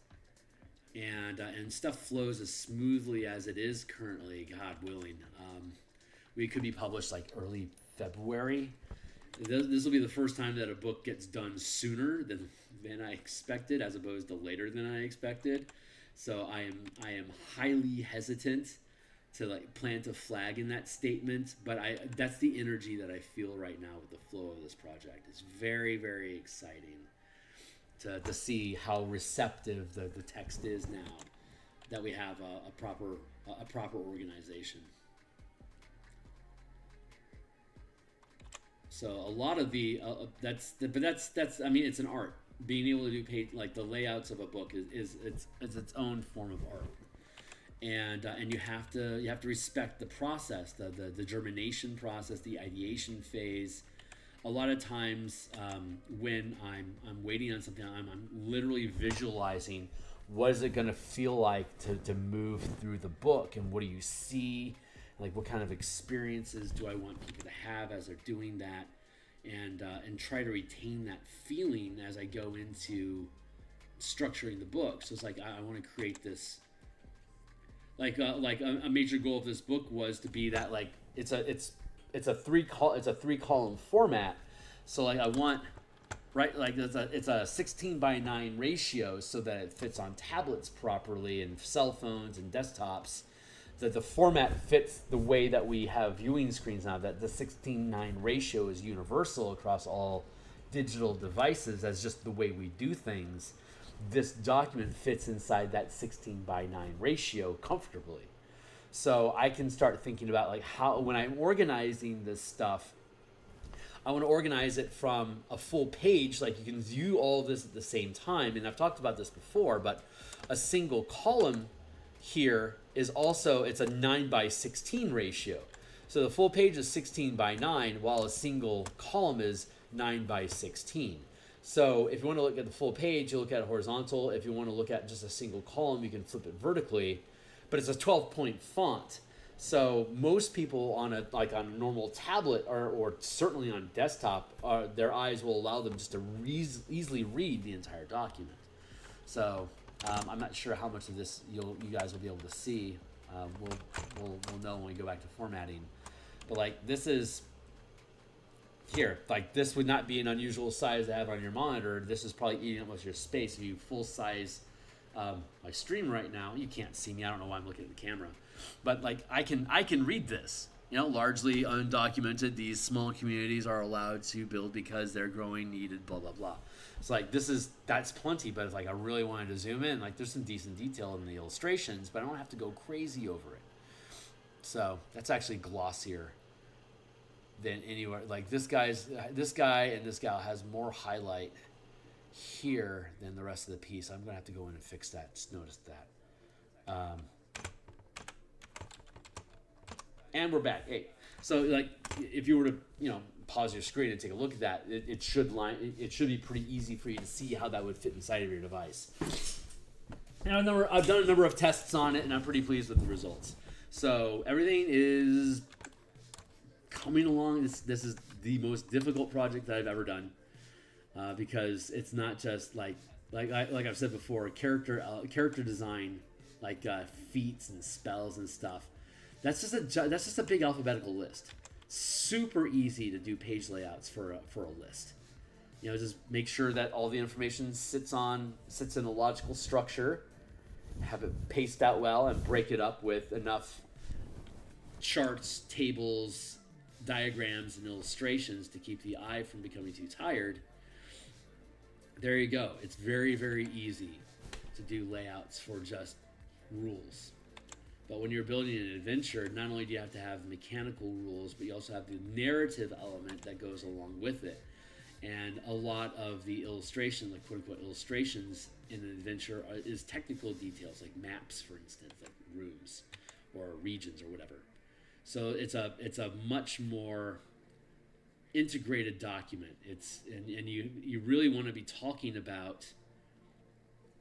and stuff flows as smoothly as it is currently, God willing, we could be published like early February. This will be the first time that a book gets done sooner than I expected, as opposed to later than I expected. So I am highly hesitant to like plant a flag in that statement, but that's the energy that I feel right now with the flow of this project. It's very, very exciting to see how receptive the text is now that we have a proper organization. So a lot of that's I mean, it's an art. Being able to do like the layouts of a book is its own form of art. And you have to respect the process, the germination process, the ideation phase. A lot of times when I'm waiting on something, I'm literally visualizing what is it going to feel like to move through the book, and what do you see, like what kind of experiences do I want people to have as they're doing that, and try to retain that feeling as I go into structuring the book. So it's like I want to create this. Like a major goal of this book was to be that like it's a three column format. So like I want, right, like it's a 16:9 ratio so that it fits on tablets properly and cell phones and desktops. That the format fits the way that we have viewing screens now. That the 16:9 ratio is universal across all digital devices as just the way we do things. This document fits inside that 16:9 ratio comfortably. So I can start thinking about like how, when I'm organizing this stuff, I want to organize it from a full page, like you can view all of this at the same time. And I've talked about this before, but a single column here is also, it's a 9:16 ratio. So the full page is 16:9, while a single column is 9:16. So if you want to look at the full page, you look at it horizontal. If you want to look at just a single column, you can flip it vertically. But it's a 12-point font. So most people on a normal tablet or certainly on desktop, their eyes will allow them just to easily read the entire document. So I'm not sure how much of this you guys will be able to see. We'll know when we go back to formatting. But like this is. Here, like this would not be an unusual size to have on your monitor. This is probably eating up most of your space. If you full size my stream right now, you can't see me. I don't know why I'm looking at the camera, but like I can read this. You know, largely undocumented. These small communities are allowed to build because they're growing, needed, blah blah blah. It's like that's plenty. But if like I really wanted to zoom in, like there's some decent detail in the illustrations, but I don't have to go crazy over it. So that's actually glossier than anywhere. Like this guy and this gal has more highlight here than the rest of the piece. I'm gonna have to go in and fix that. Just noticed that. And we're back. Hey, so like if you were to pause your screen and take a look at that, it should be pretty easy for you to see how that would fit inside of your device. And I've done a number of tests on it, and I'm pretty pleased with the results. So everything is coming along. This is the most difficult project that I've ever done because it's not just like I've said before, character design, like feats and spells and stuff. That's just a big alphabetical list. Super easy to do page layouts for a list. Just make sure that all the information sits in a logical structure, have it paced out well, and break it up with enough charts, tables, diagrams, and illustrations to keep the eye from becoming too tired. There you go. It's very, very easy to do layouts for just rules. But when you're building an adventure, not only do you have to have mechanical rules, but you also have the narrative element that goes along with it. And a lot of the illustration, like quote-unquote illustrations in an adventure, is technical details, like maps, for instance, like rooms or regions or whatever. So it's a much more integrated document. And you really want to be talking about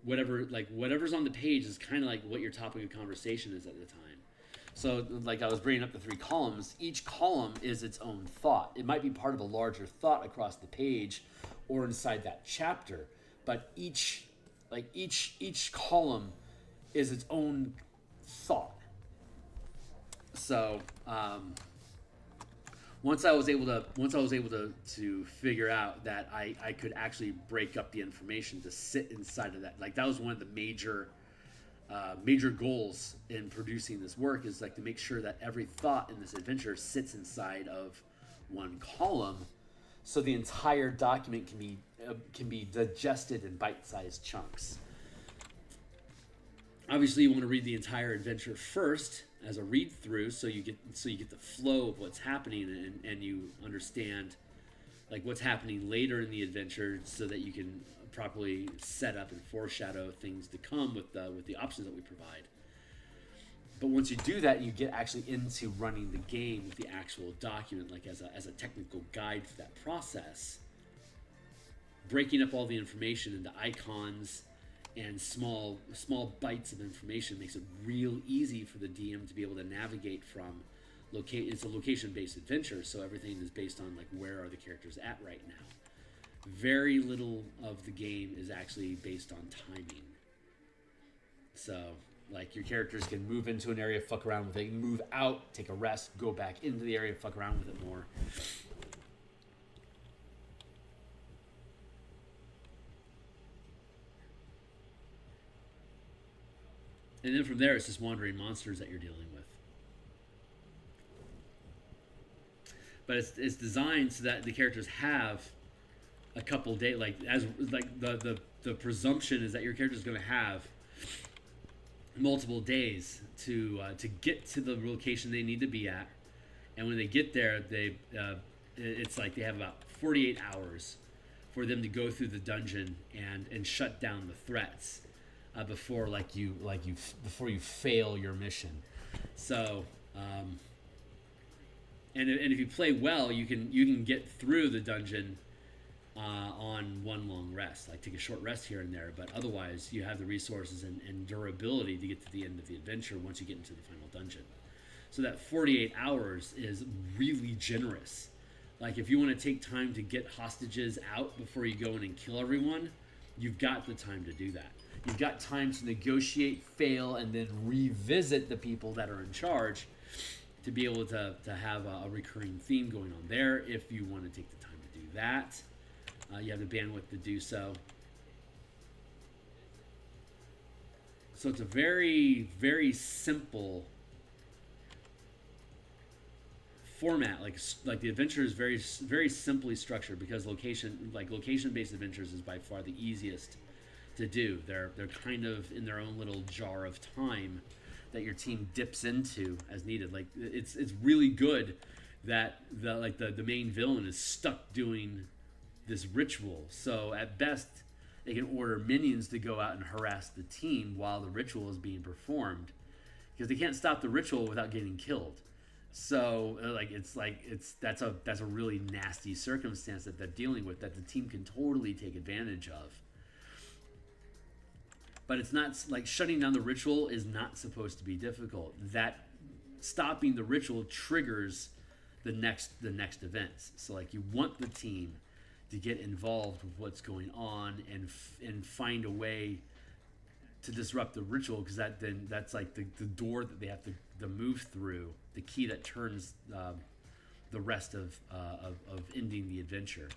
whatever's on the page is kind of like what your topic of conversation is at the time. So, like I was bringing up the 3 columns, each column is its own thought. It might be part of a larger thought across the page or inside that chapter, but each column is its own thought. So, once I was able to figure out that I could actually break up the information to sit inside of that, like that was one of the major goals in producing this work, is like to make sure that every thought in this adventure sits inside of one column, so the entire document can be digested in bite-sized chunks. Obviously, you want to read the entire adventure first as a read through, so you get the flow of what's happening, and you understand like what's happening later in the adventure, so that you can properly set up and foreshadow things to come with the options that we provide. But once you do that, you get actually into running the game with the actual document, like as a technical guide for that process. Breaking up all the information into icons and small bites of information makes it real easy for the DM to be able to navigate from it's a location-based adventure, so everything is based on like where are the characters at right now. Very little of the game is actually based on timing. So, like, your characters can move into an area, fuck around with it, move out, take a rest, go back into the area, fuck around with it more. And then from there, it's just wandering monsters that you're dealing with. But it's designed so that the characters have a couple days, the presumption is that your character is going to have multiple days to get to the location they need to be at, and when they get there, it's like they have about 48 hours for them to go through the dungeon and shut down the threats before you fail your mission. So. And if you play well, you can get through the dungeon on one long rest, like take a short rest here and there. But otherwise, you have the resources and durability to get to the end of the adventure once you get into the final dungeon. So that 48 hours is really generous. Like if you want to take time to get hostages out before you go in and kill everyone, you've got the time to do that. You've got time to negotiate, fail, and then revisit the people that are in charge, to be able to have a recurring theme going on there. If you want to take the time to do that, you have the bandwidth to do so. So it's a very, very simple format. Like the adventure is very, very simply structured, because location-based adventures is by far the easiest to do. They're kind of in their own little jar of time that your team dips into as needed. Like it's really good that the main villain is stuck doing this ritual. So at best, they can order minions to go out and harass the team while the ritual is being performed, because they can't stop the ritual without getting killed. So that's a really nasty circumstance that they're dealing with, that the team can totally take advantage of. But it's not like shutting down the ritual is not supposed to be difficult. That stopping the ritual triggers the next events. So like you want the team to get involved with what's going on and find a way to disrupt the ritual, because that's like the door that they have to move through, the key that turns the rest of ending the adventure.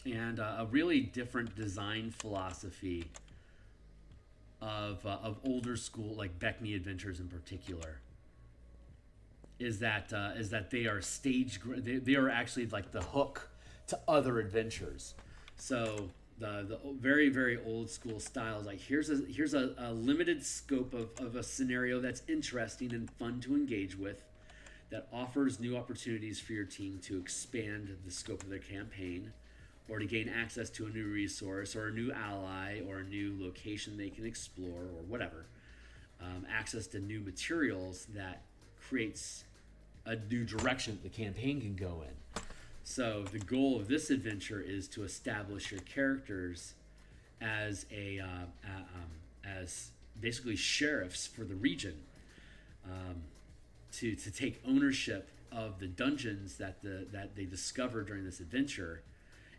And a really different design philosophy of older school, like Beckney adventures in particular, is that they are they are actually like the hook to other adventures. So the very, very old school styles, like here's a limited scope of a scenario that's interesting and fun to engage with, that offers new opportunities for your team to expand the scope of their campaign, or to gain access to a new resource, or a new ally, or a new location they can explore, or whatever. Access to new materials that creates a new direction the campaign can go in. So the goal of this adventure is to establish your characters as as basically sheriffs for the region, to take ownership of the dungeons that they discover during this adventure,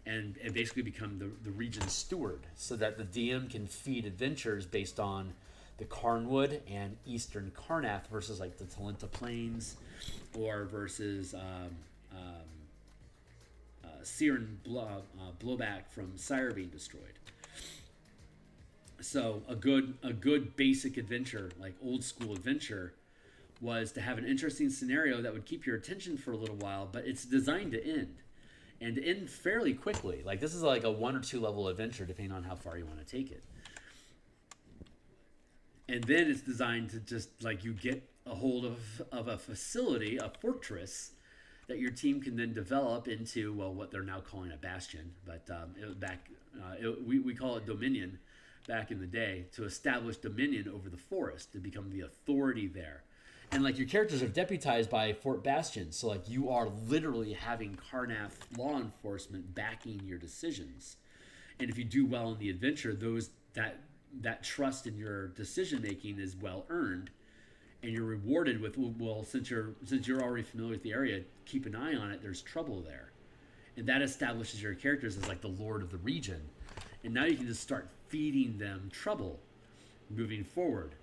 and basically become the region's steward, so that the DM can feed adventures based on the Carnwood and Eastern Carnath versus like the Talenta Plains, or versus Siren blowback from Sire being destroyed. So a good basic adventure, like old school adventure, was to have an interesting scenario that would keep your attention for a little while, but it's designed to end. And to end fairly quickly. Like this is like a 1 or 2 level adventure, depending on how far you want to take it. And then it's designed to just like you get a hold of a facility, a fortress, that your team can then develop into, well, what they're now calling a bastion, but we call it Dominion back in the day, to establish dominion over the forest, to become the authority there. And like your characters are deputized by Fort Bastion, so like you are literally having Carnath law enforcement backing your decisions. And if you do well in the adventure, that trust in your decision making is well earned, and you're rewarded with, well, since you're already familiar with the area, keep an eye on it. There's trouble there, and that establishes your characters as like the lord of the region. And now you can just start feeding them trouble moving forward,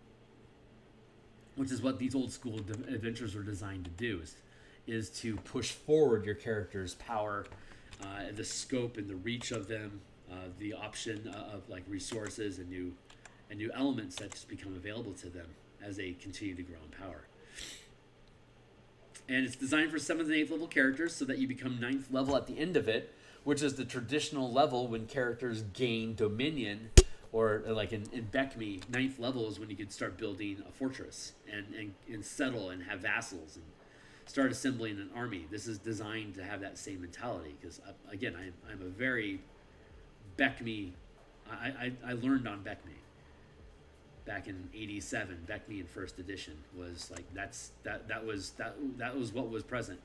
which is what these old school adventures are designed to do, is to push forward your character's power, the scope and the reach of them, the option of like resources and new elements that just become available to them as they continue to grow in power. And it's designed for 7th and 8th level characters, so that you become 9th level at the end of it, which is the traditional level when characters gain dominion. Or like in Beckme, 9th level is when you can start building a fortress and settle and have vassals and start assembling an army. This is designed to have that same mentality, because again, I'm a very Beckme. I learned on Beckme back in '87. Beckme in 1st edition was like that was what was present.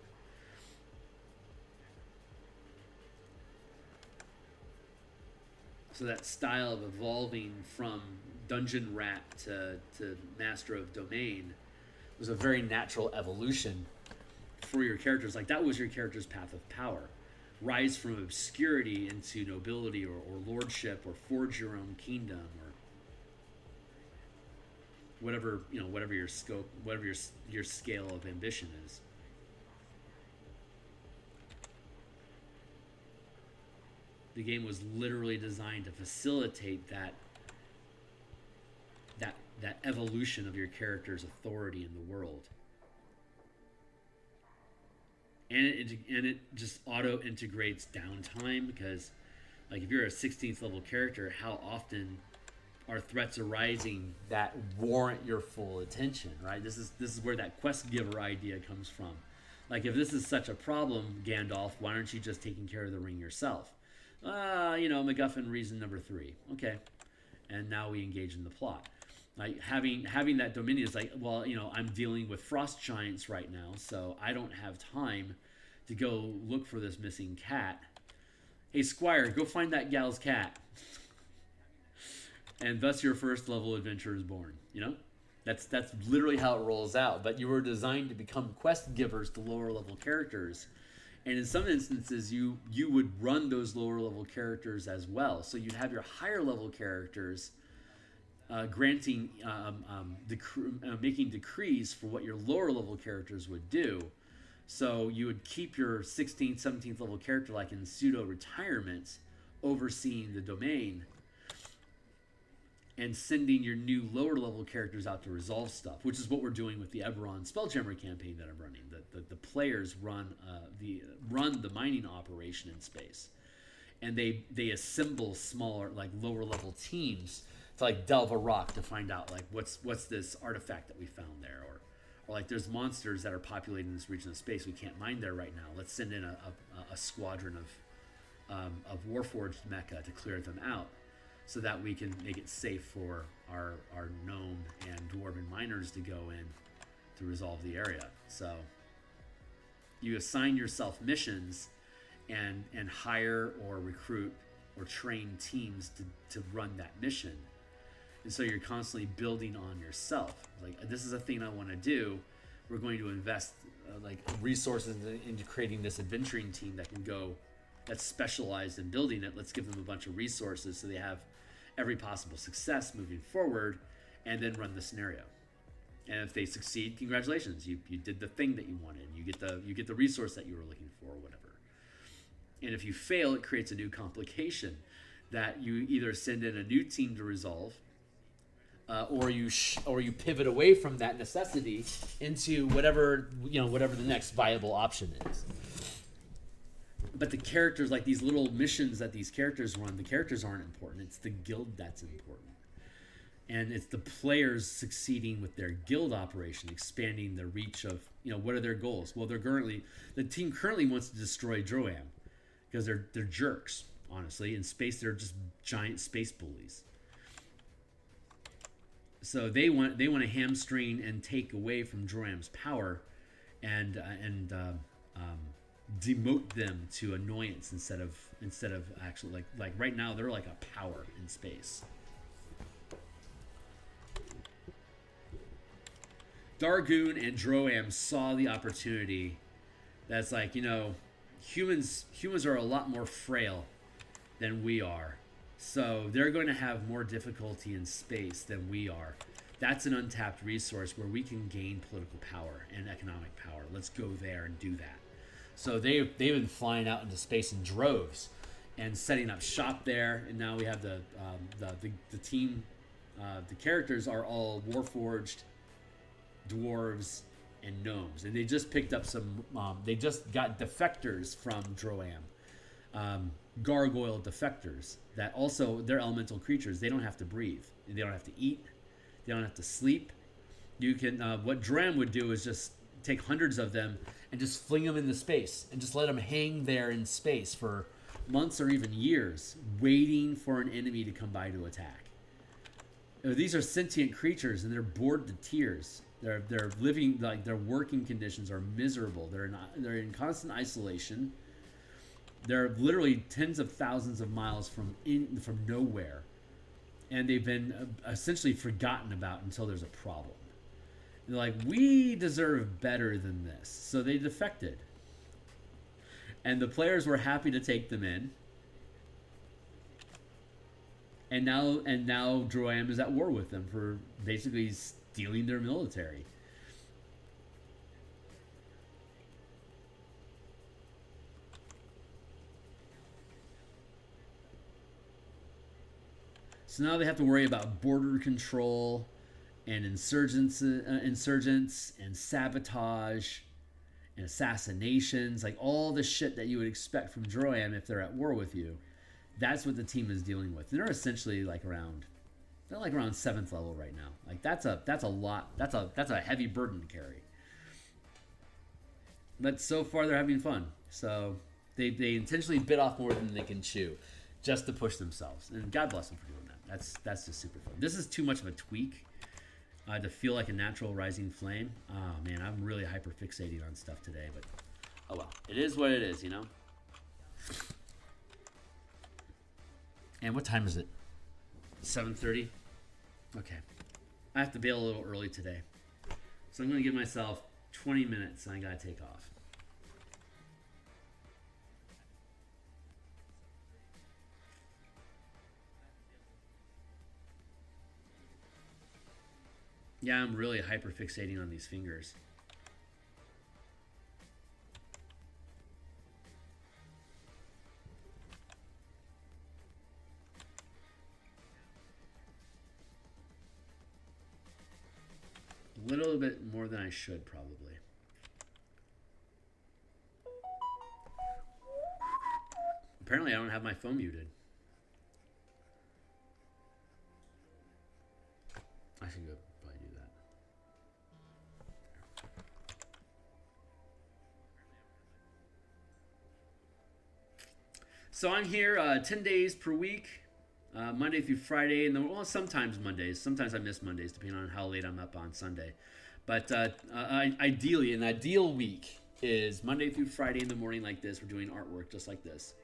So that style of evolving from dungeon rat to master of domain was a very natural evolution for your characters. Like that was your character's path of power. Rise from obscurity into nobility or lordship, or forge your own kingdom, or whatever your scope, whatever your scale of ambition is. The game was literally designed to facilitate that evolution of your character's authority in the world. And it just auto integrates downtime, because like if you're a 16th level character, how often are threats arising that warrant your full attention, right? This is where that quest giver idea comes from. Like, if this is such a problem, Gandalf, why aren't you just taking care of the ring yourself? MacGuffin reason number 3. Okay. And now we engage in the plot. Like having that dominion is like, well, I'm dealing with frost giants right now, so I don't have time to go look for this missing cat. Hey, Squire, go find that gal's cat. And thus your 1st level adventure is born. That's literally how it rolls out. But you were designed to become quest givers to lower level characters. And in some instances, you would run those lower level characters as well. So you'd have your higher level characters making decrees for what your lower level characters would do. So you would keep your 16th, 17th level character like in pseudo retirement, overseeing the domain, and sending your new lower level characters out to resolve stuff, which is what we're doing with the Eberron Spelljammer campaign that I'm running. The players run the mining operation in space, and they assemble smaller, like lower level teams to like delve a rock to find out like what's this artifact that we found there, or like there's monsters that are populating this region of space we can't mine there right now. Let's send in a squadron of Warforged mecha to clear them out, so that we can make it safe for our gnome and dwarven miners to go in to resolve the area. So you assign yourself missions, and hire or recruit or train teams to run that mission. And so you're constantly building on yourself. Like, this is a thing I want to do. We're going to invest like resources into creating this adventuring team that can go, that's specialized in building it. Let's give them a bunch of resources so they have every possible success moving forward, and then run the scenario. And if they succeed, congratulations, you did the thing that you wanted. You get the resource that you were looking for, or whatever. And if you fail, it creates a new complication that you either send in a new team to resolve, or you pivot away from that necessity into whatever the next viable option is. But the characters, like these little missions that these characters run, the characters aren't important. It's the guild that's important. And it's the players succeeding with their guild operation, expanding the reach of, what are their goals? Well, the team currently wants to destroy Droam because they're jerks, honestly. In space, they're just giant space bullies. So they want to hamstring and take away from Droam's power, and demote them to annoyance instead of actually like right now they're like a power in space. Dargoon and Droam saw the opportunity. That's like, humans are a lot more frail than we are. So they're going to have more difficulty in space than we are. That's an untapped resource where we can gain political power and economic power. Let's go there and do that. So they've been flying out into space in droves and setting up shop there. And now we have the team. The characters are all Warforged, dwarves, and gnomes. And they just picked up some. They just got defectors from Droam. Gargoyle defectors that also, they're elemental creatures. They don't have to breathe. They don't have to eat. They don't have to sleep. You can. What Droam would do is just take hundreds of them and just fling them into space and just let them hang there in space for months or even years, waiting for an enemy to come by to attack. These are sentient creatures, and they're bored to tears. They're living, like, their working conditions are miserable. They're in constant isolation. They're literally tens of thousands of miles from nowhere, and they've been essentially forgotten about until there's a problem. And they're like, we deserve better than this, so they defected. And the players were happy to take them in. And now Droam is at war with them for basically stealing their military. So now they have to worry about border control and insurgents and sabotage and assassinations, like all the shit that you would expect from Droam if they're at war with you. That's what the team is dealing with. They're essentially around 7th level right now. Like that's a lot. That's a heavy burden to carry. But so far they're having fun. So they intentionally bit off more than they can chew, just to push themselves. And God bless them for doing that. That's just super fun. This is too much of a tweak to feel like a natural rising flame. Oh man, I'm really hyper fixating on stuff today. But oh well, it is what it is, And what time is it? 7:30? Okay. I have to bail a little early today. So I'm going to give myself 20 minutes and I got to take off. Yeah, I'm really hyper fixating on these fingers. A little bit more than I should, probably. Apparently, I don't have my phone muted. I should go probably do that. So I'm here 10 days per week. Monday through Friday, and well, sometimes Mondays. Sometimes I miss Mondays, depending on how late I'm up on Sunday. But ideally, an ideal week is Monday through Friday in the morning like this. We're doing artwork just like this.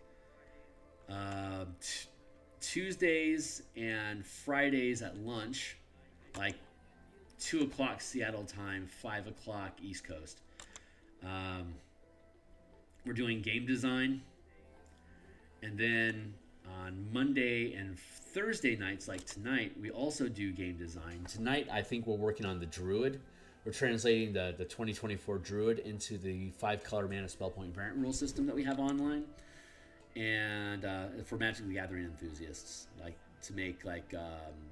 Tuesdays and Fridays at lunch, like 2 o'clock Seattle time, 5 o'clock East Coast. We're doing game design. And then on Monday and Thursday nights, like tonight, we also do game design. Tonight, I think we're working on the Druid. We're translating the 2024 Druid into the 5-color mana spell point variant rule system that we have online. And for Magic the Gathering enthusiasts, like to make like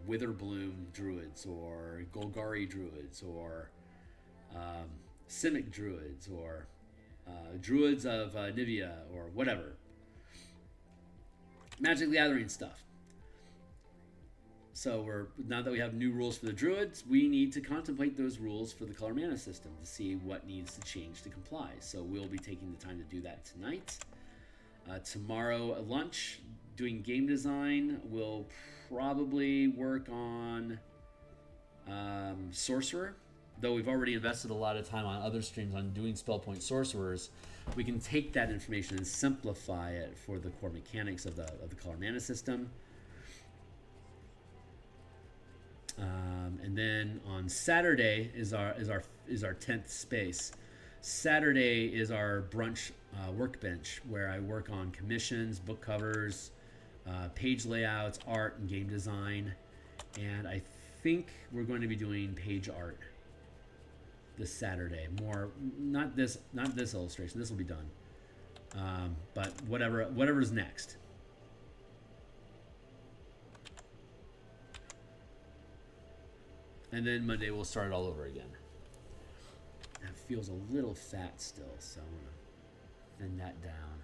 Witherbloom Druids or Golgari Druids or Simic Druids or Druids of Nivea or whatever. Magic the Gathering stuff. So now that we have new rules for the Druids, we need to contemplate those rules for the color mana system to see what needs to change to comply. So we'll be taking the time to do that tonight. Tomorrow at lunch, doing game design. We'll probably work on Sorcerer. Though we've already invested a lot of time on other streams on doing spell point sorcerers, we can take that information and simplify it for the core mechanics of the color mana system. And then on Saturday is our 10th space. Saturday is our brunch workbench where I work on commissions, book covers, page layouts, art, and game design. And I think we're going to be doing page art this Saturday. Not this illustration. This will be done. But whatever's next. And then Monday we'll start it all over again. That feels a little fat still, so I'm gonna thin that down.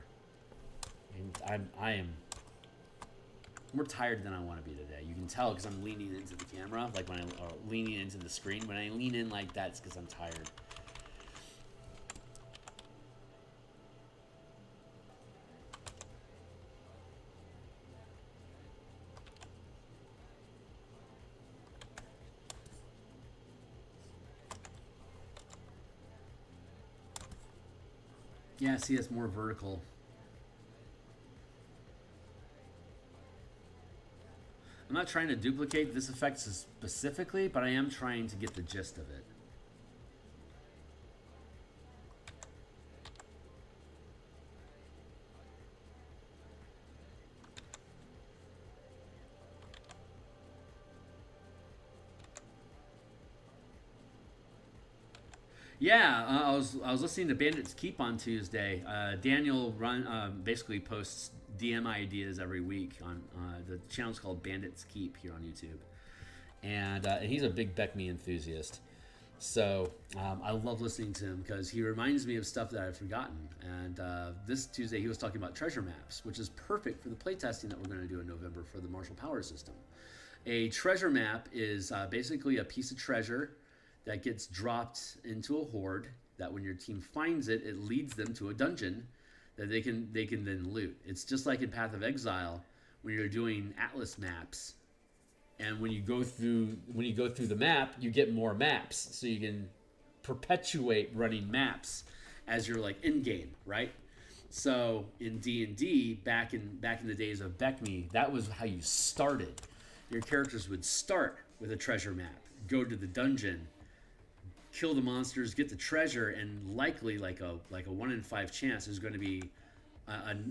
And I am more tired than I want to be today. You can tell because I'm leaning into the camera, like when I'm leaning into the screen. When I lean in like that, it's because I'm tired. Yeah, see, it's more vertical. I'm not trying to duplicate this effect specifically, but I am trying to get the gist of it. Yeah, I was listening to Bandit's Keep on Tuesday. Daniel basically posts DM ideas every week on the channel's called Bandit's Keep here on YouTube, and he's a big Beckme enthusiast. So I love listening to him because he reminds me of stuff that I've forgotten. And this Tuesday he was talking about treasure maps, which is perfect for the playtesting that we're going to do in November for the Martial Power System. A treasure map is basically a piece of treasure that gets dropped into a horde that when your team finds it, it leads them to a dungeon that they can then loot. It's just like in Path of Exile when you're doing Atlas maps, and when you go through the map, you get more maps, so you can perpetuate running maps as you're like in game, right? So in D&D back in the days of Beckme, that was how you started. Your characters would start with a treasure map, go to the dungeon, kill the monsters, get the treasure, and likely like a 1 in 5 chance there's going to be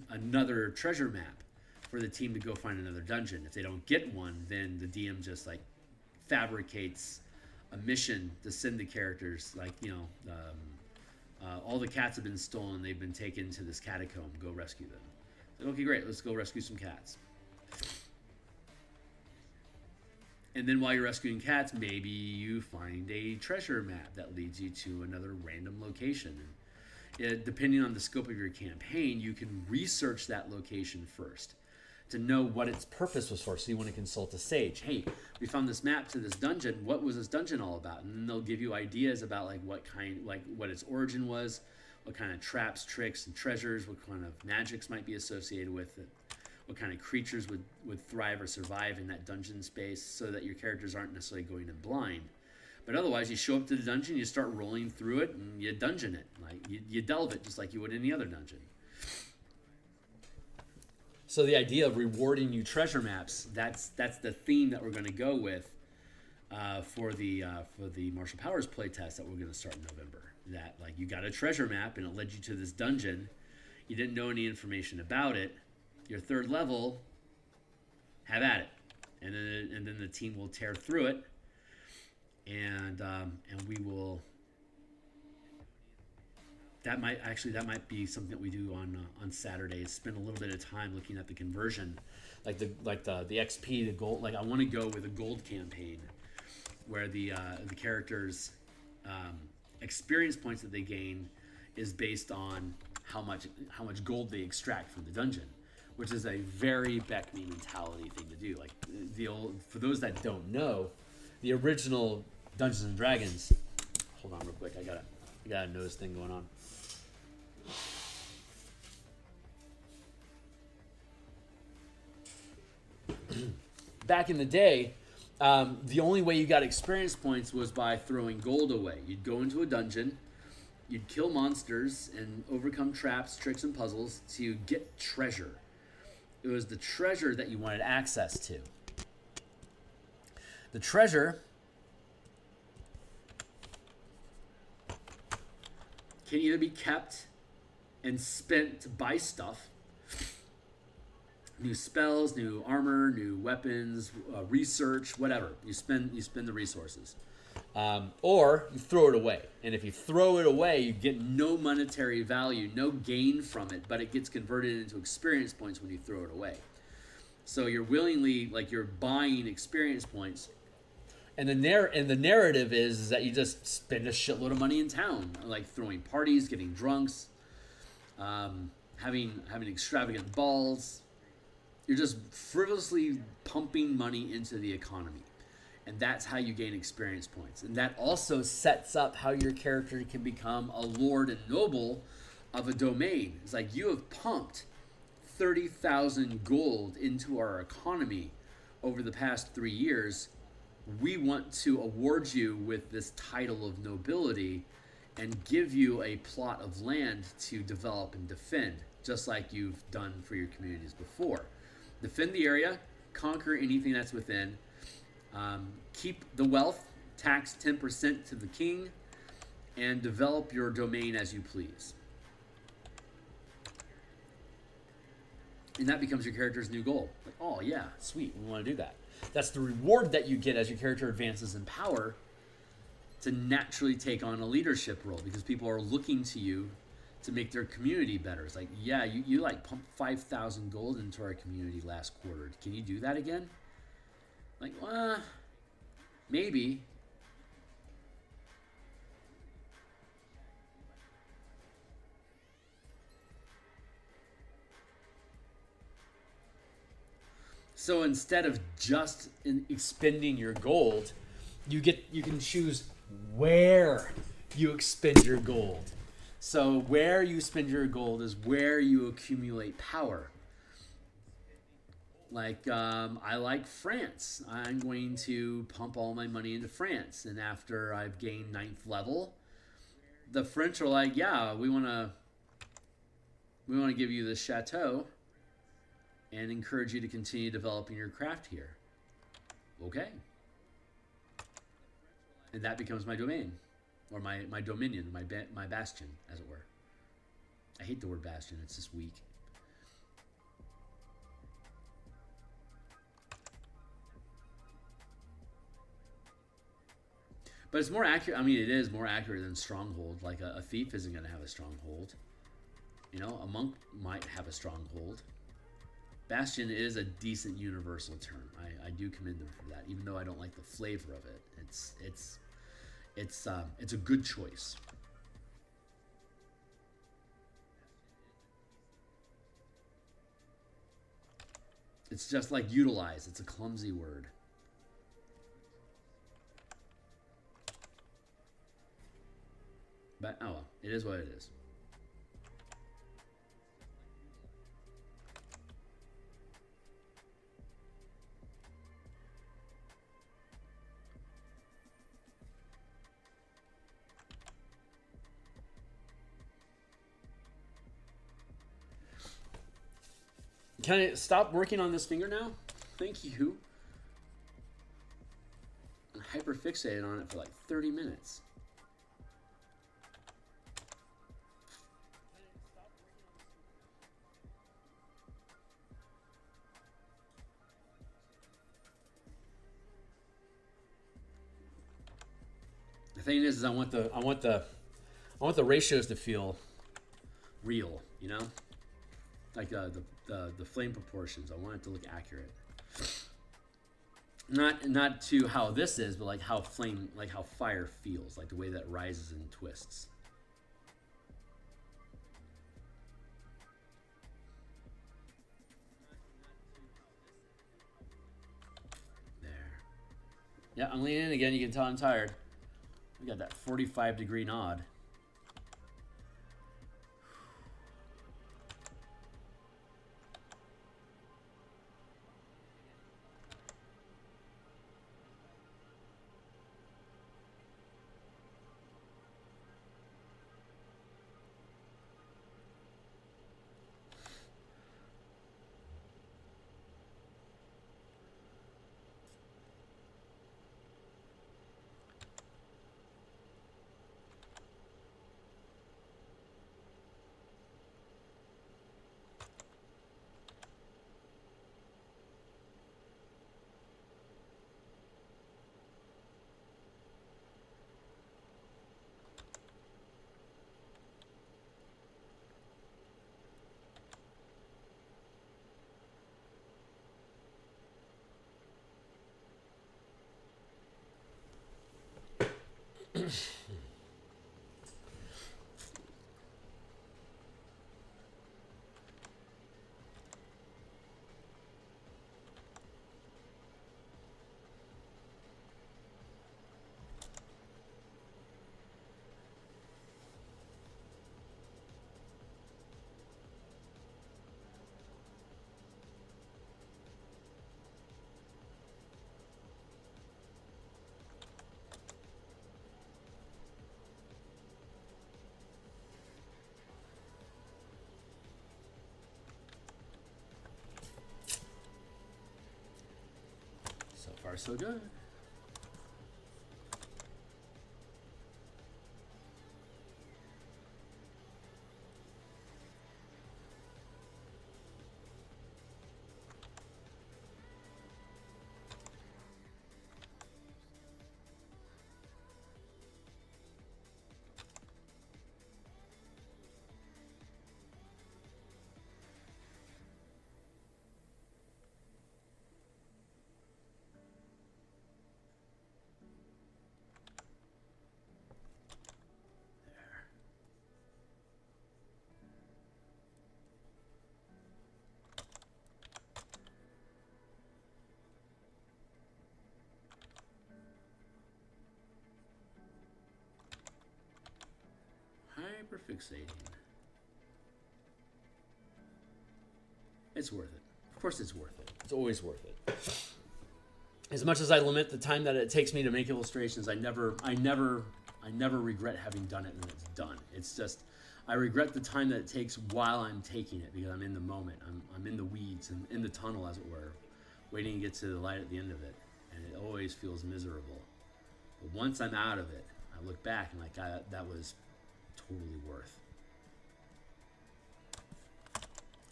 another treasure map for the team to go find another dungeon. If they don't get one, then the DM just like fabricates a mission to send the characters, like, you know, all the cats have been stolen, they've been taken to this catacomb, go rescue them. Like, okay, great, let's go rescue some cats. And then while you're rescuing cats, maybe you find a treasure map that leads you to another random location. And depending on the scope of your campaign, you can research that location first to know what its purpose was for. So you want to consult a sage. Hey, we found this map to this dungeon. What was this dungeon all about? And then they'll give you ideas about like what its origin was, what kind of traps, tricks, and treasures, what kind of magics might be associated with it, what kind of creatures would thrive or survive in that dungeon space, so that your characters aren't necessarily going in blind. But otherwise, you show up to the dungeon, you start rolling through it, and you dungeon it. Like you delve it just like you would any other dungeon. So the idea of rewarding you treasure maps, that's the theme that we're going to go with for the Martial Powers playtest that we're going to start in November. That like you got a treasure map and it led you to this dungeon. You didn't know any information about it. Your third level, have at it, and then the team will tear through it, and we will. That might be something that we do on Saturdays. Spend a little bit of time looking at the conversion, like the XP, the gold. Like I want to go with a gold campaign, where the characters' experience points that they gain is based on how much gold they extract from the dungeon, which is a very Beckme mentality thing to do. Like for those that don't know, the original Dungeons and Dragons. Hold on, real quick. I got a nose thing going on. Back in the day, the only way you got experience points was by throwing gold away. You'd go into a dungeon, you'd kill monsters and overcome traps, tricks, and puzzles to get treasure. It was the treasure that you wanted access to. The treasure can either be kept and spent to buy stuff, new spells, new armor, new weapons, research, whatever. You spend the resources, or you throw it away. And if you throw it away, you get no monetary value, no gain from it, but it gets converted into experience points when you throw it away. So you're willingly, like you're buying experience points. And the narrative is that you just spend a shitload of money in town, like throwing parties, getting drunks, having extravagant balls. You're just frivolously pumping money into the economy. And that's how you gain experience points. And that also sets up how your character can become a lord and noble of a domain. It's like you have pumped 30,000 gold into our economy over the past 3 years. We want to award you with this title of nobility and give you a plot of land to develop and defend, just like you've done for your communities before. Defend the area, conquer anything that's within, keep the wealth, tax 10% to the king, and develop your domain as you please. And that becomes your character's new goal. Like, oh yeah, sweet, we want to do that. That's the reward that you get as your character advances in power to naturally take on a leadership role, because people are looking to you to make their community better. It's like, yeah, you like pumped 5,000 gold into our community last quarter. Can you do that again? Like, well, maybe. So instead of just expending your gold, you can choose where you expend your gold. So where you spend your gold is where you accumulate power. Like, I like France. I'm going to pump all my money into France. And after I've gained 9th level, the French are like, yeah, we want to give you this chateau and encourage you to continue developing your craft here. Okay. And that becomes my domain. Or my dominion, my bastion, as it were. I hate the word bastion. It's just weak. But it's more accurate. I mean, it is more accurate than stronghold. Like a thief isn't going to have a stronghold. You know, a monk might have a stronghold. Bastion is a decent universal term. I do commend them for that, even though I don't like the flavor of it. It's a good choice. It's just like utilize. It's a clumsy word. But, oh well, it is what it is. Can I stop working on this finger now? Thank you. I'm hyperfixated on it for like 30 minutes. The thing is I want the ratios to feel real, you know, like the flame proportions. I want it to look accurate. Not to how this is, but like how fire feels, like the way that rises and twists. There. Yeah, I'm leaning in again. You can tell I'm tired. We got that 45-degree nod. So far, so good. Hyperfixating. It's worth it. Of course it's worth it. It's always worth it. As much as I limit the time that it takes me to make illustrations, I never regret having done it when it's done. It's just, I regret the time that it takes while I'm taking it because I'm in the moment. I'm in the weeds and in the tunnel, as it were, waiting to get to the light at the end of it. And it always feels miserable. But once I'm out of it, I look back and like, that was totally worth.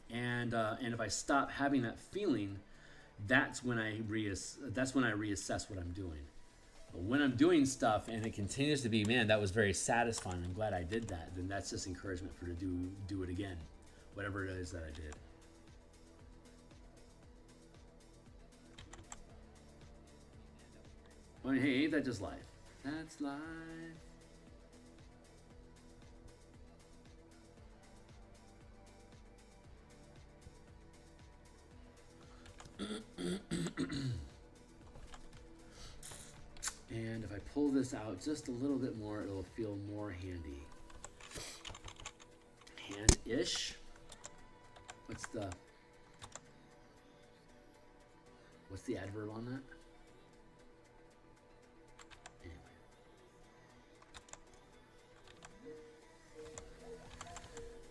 And if I stop having that feeling, that's when I reassess what I'm doing. But when I'm doing stuff and it continues to be, man, that was very satisfying, I'm glad I did that, then that's just encouragement for to do it again, whatever it is that I did. I mean, hey, ain't that just life? That's life. And if I pull this out just a little bit more, it'll feel more handy. Hand-ish. What's the adverb on that? Anyway.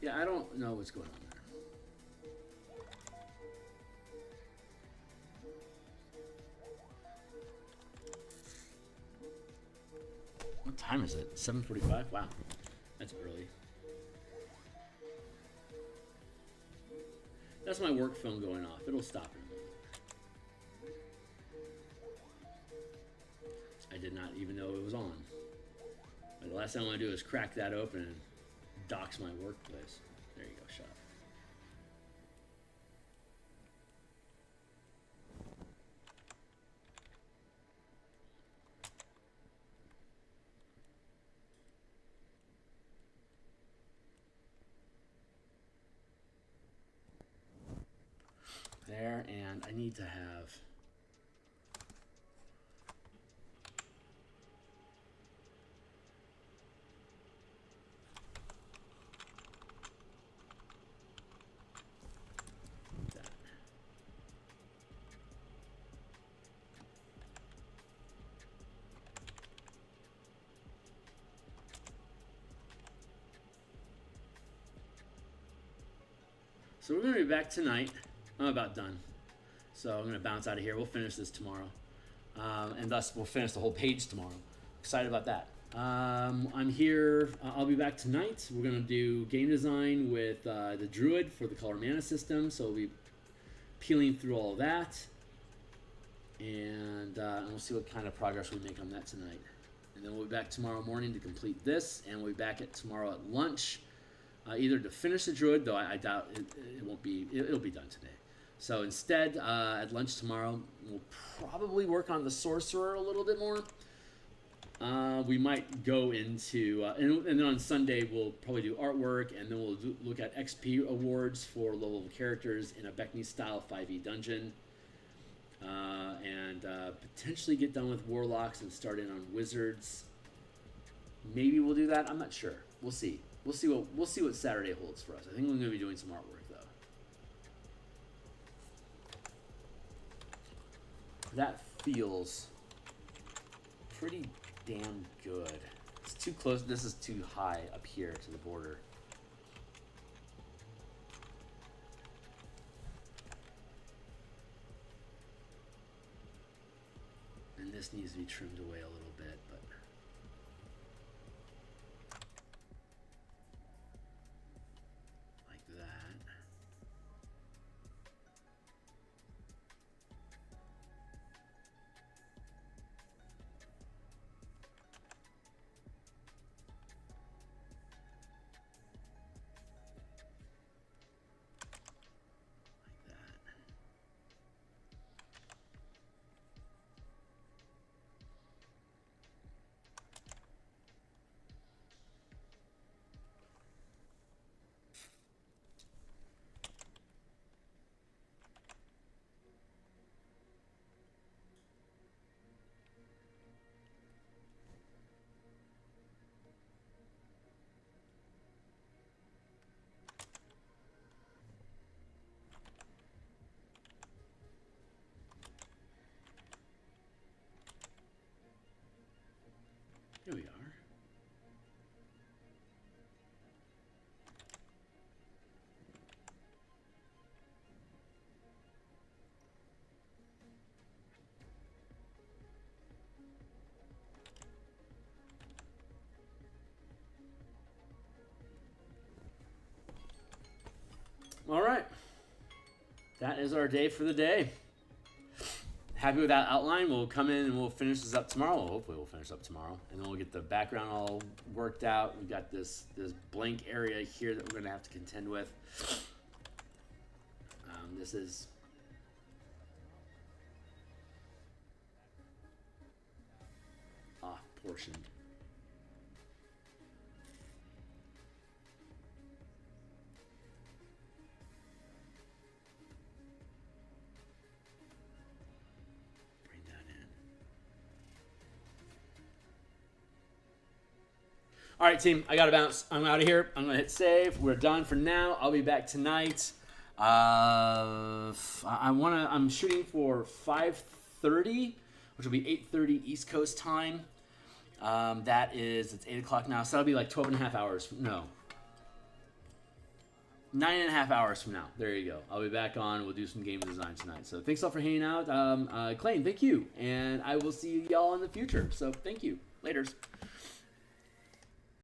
Yeah, I don't know what's going on there. What time is it? 7:45? Wow. That's early. That's my work phone going off. It'll stop in a moment. I did not even know it was on. But the last thing I want to do is crack that open and dox my workplace. There you go, shut up. There, and I need to have that. So we're going to be back tonight. I'm about done. So I'm going to bounce out of here. We'll finish this tomorrow. And thus, we'll finish the whole page tomorrow. Excited about that. I'm here. I'll be back tonight. We're going to do game design with the Druid for the color mana system. So we'll be peeling through all of that. And we'll see what kind of progress we make on that tonight. And then we'll be back tomorrow morning to complete this. And we'll be back tomorrow at lunch. Either to finish the Druid, though I doubt it won't be. It'll be done today. So instead, at lunch tomorrow, we'll probably work on the Sorcerer a little bit more. We might go into, and then on Sunday, we'll probably do artwork, and then we'll look at XP awards for low-level characters in a Beckney-style 5e dungeon. And potentially get done with Warlocks and start in on Wizards. Maybe we'll do that. I'm not sure. We'll see. We'll see what Saturday holds for us. I think we're going to be doing some artwork, though. That feels pretty damn good. It's too close. This is too high up here to the border. And this needs to be trimmed away a little bit, but like that. Here we are. All right. That is our day for the day. Happy with that outline. We'll come in and we'll finish this up tomorrow. Well, hopefully we'll finish up tomorrow. And then we'll get the background all worked out. We've got this blank area here that we're going to have to contend with. This is off-portioned. All right, team, I got to bounce. I'm out of here. I'm going to hit save. We're done for now. I'll be back tonight. I'm shooting for 5:30, which will be 8:30 East Coast time. It's 8 o'clock now, so that'll be like 12 and a half hours. No. 9.5 hours from now. There you go. I'll be back on. We'll do some game design tonight. So thanks all for hanging out. Clayton, thank you. And I will see y'all in the future. So thank you. Laters.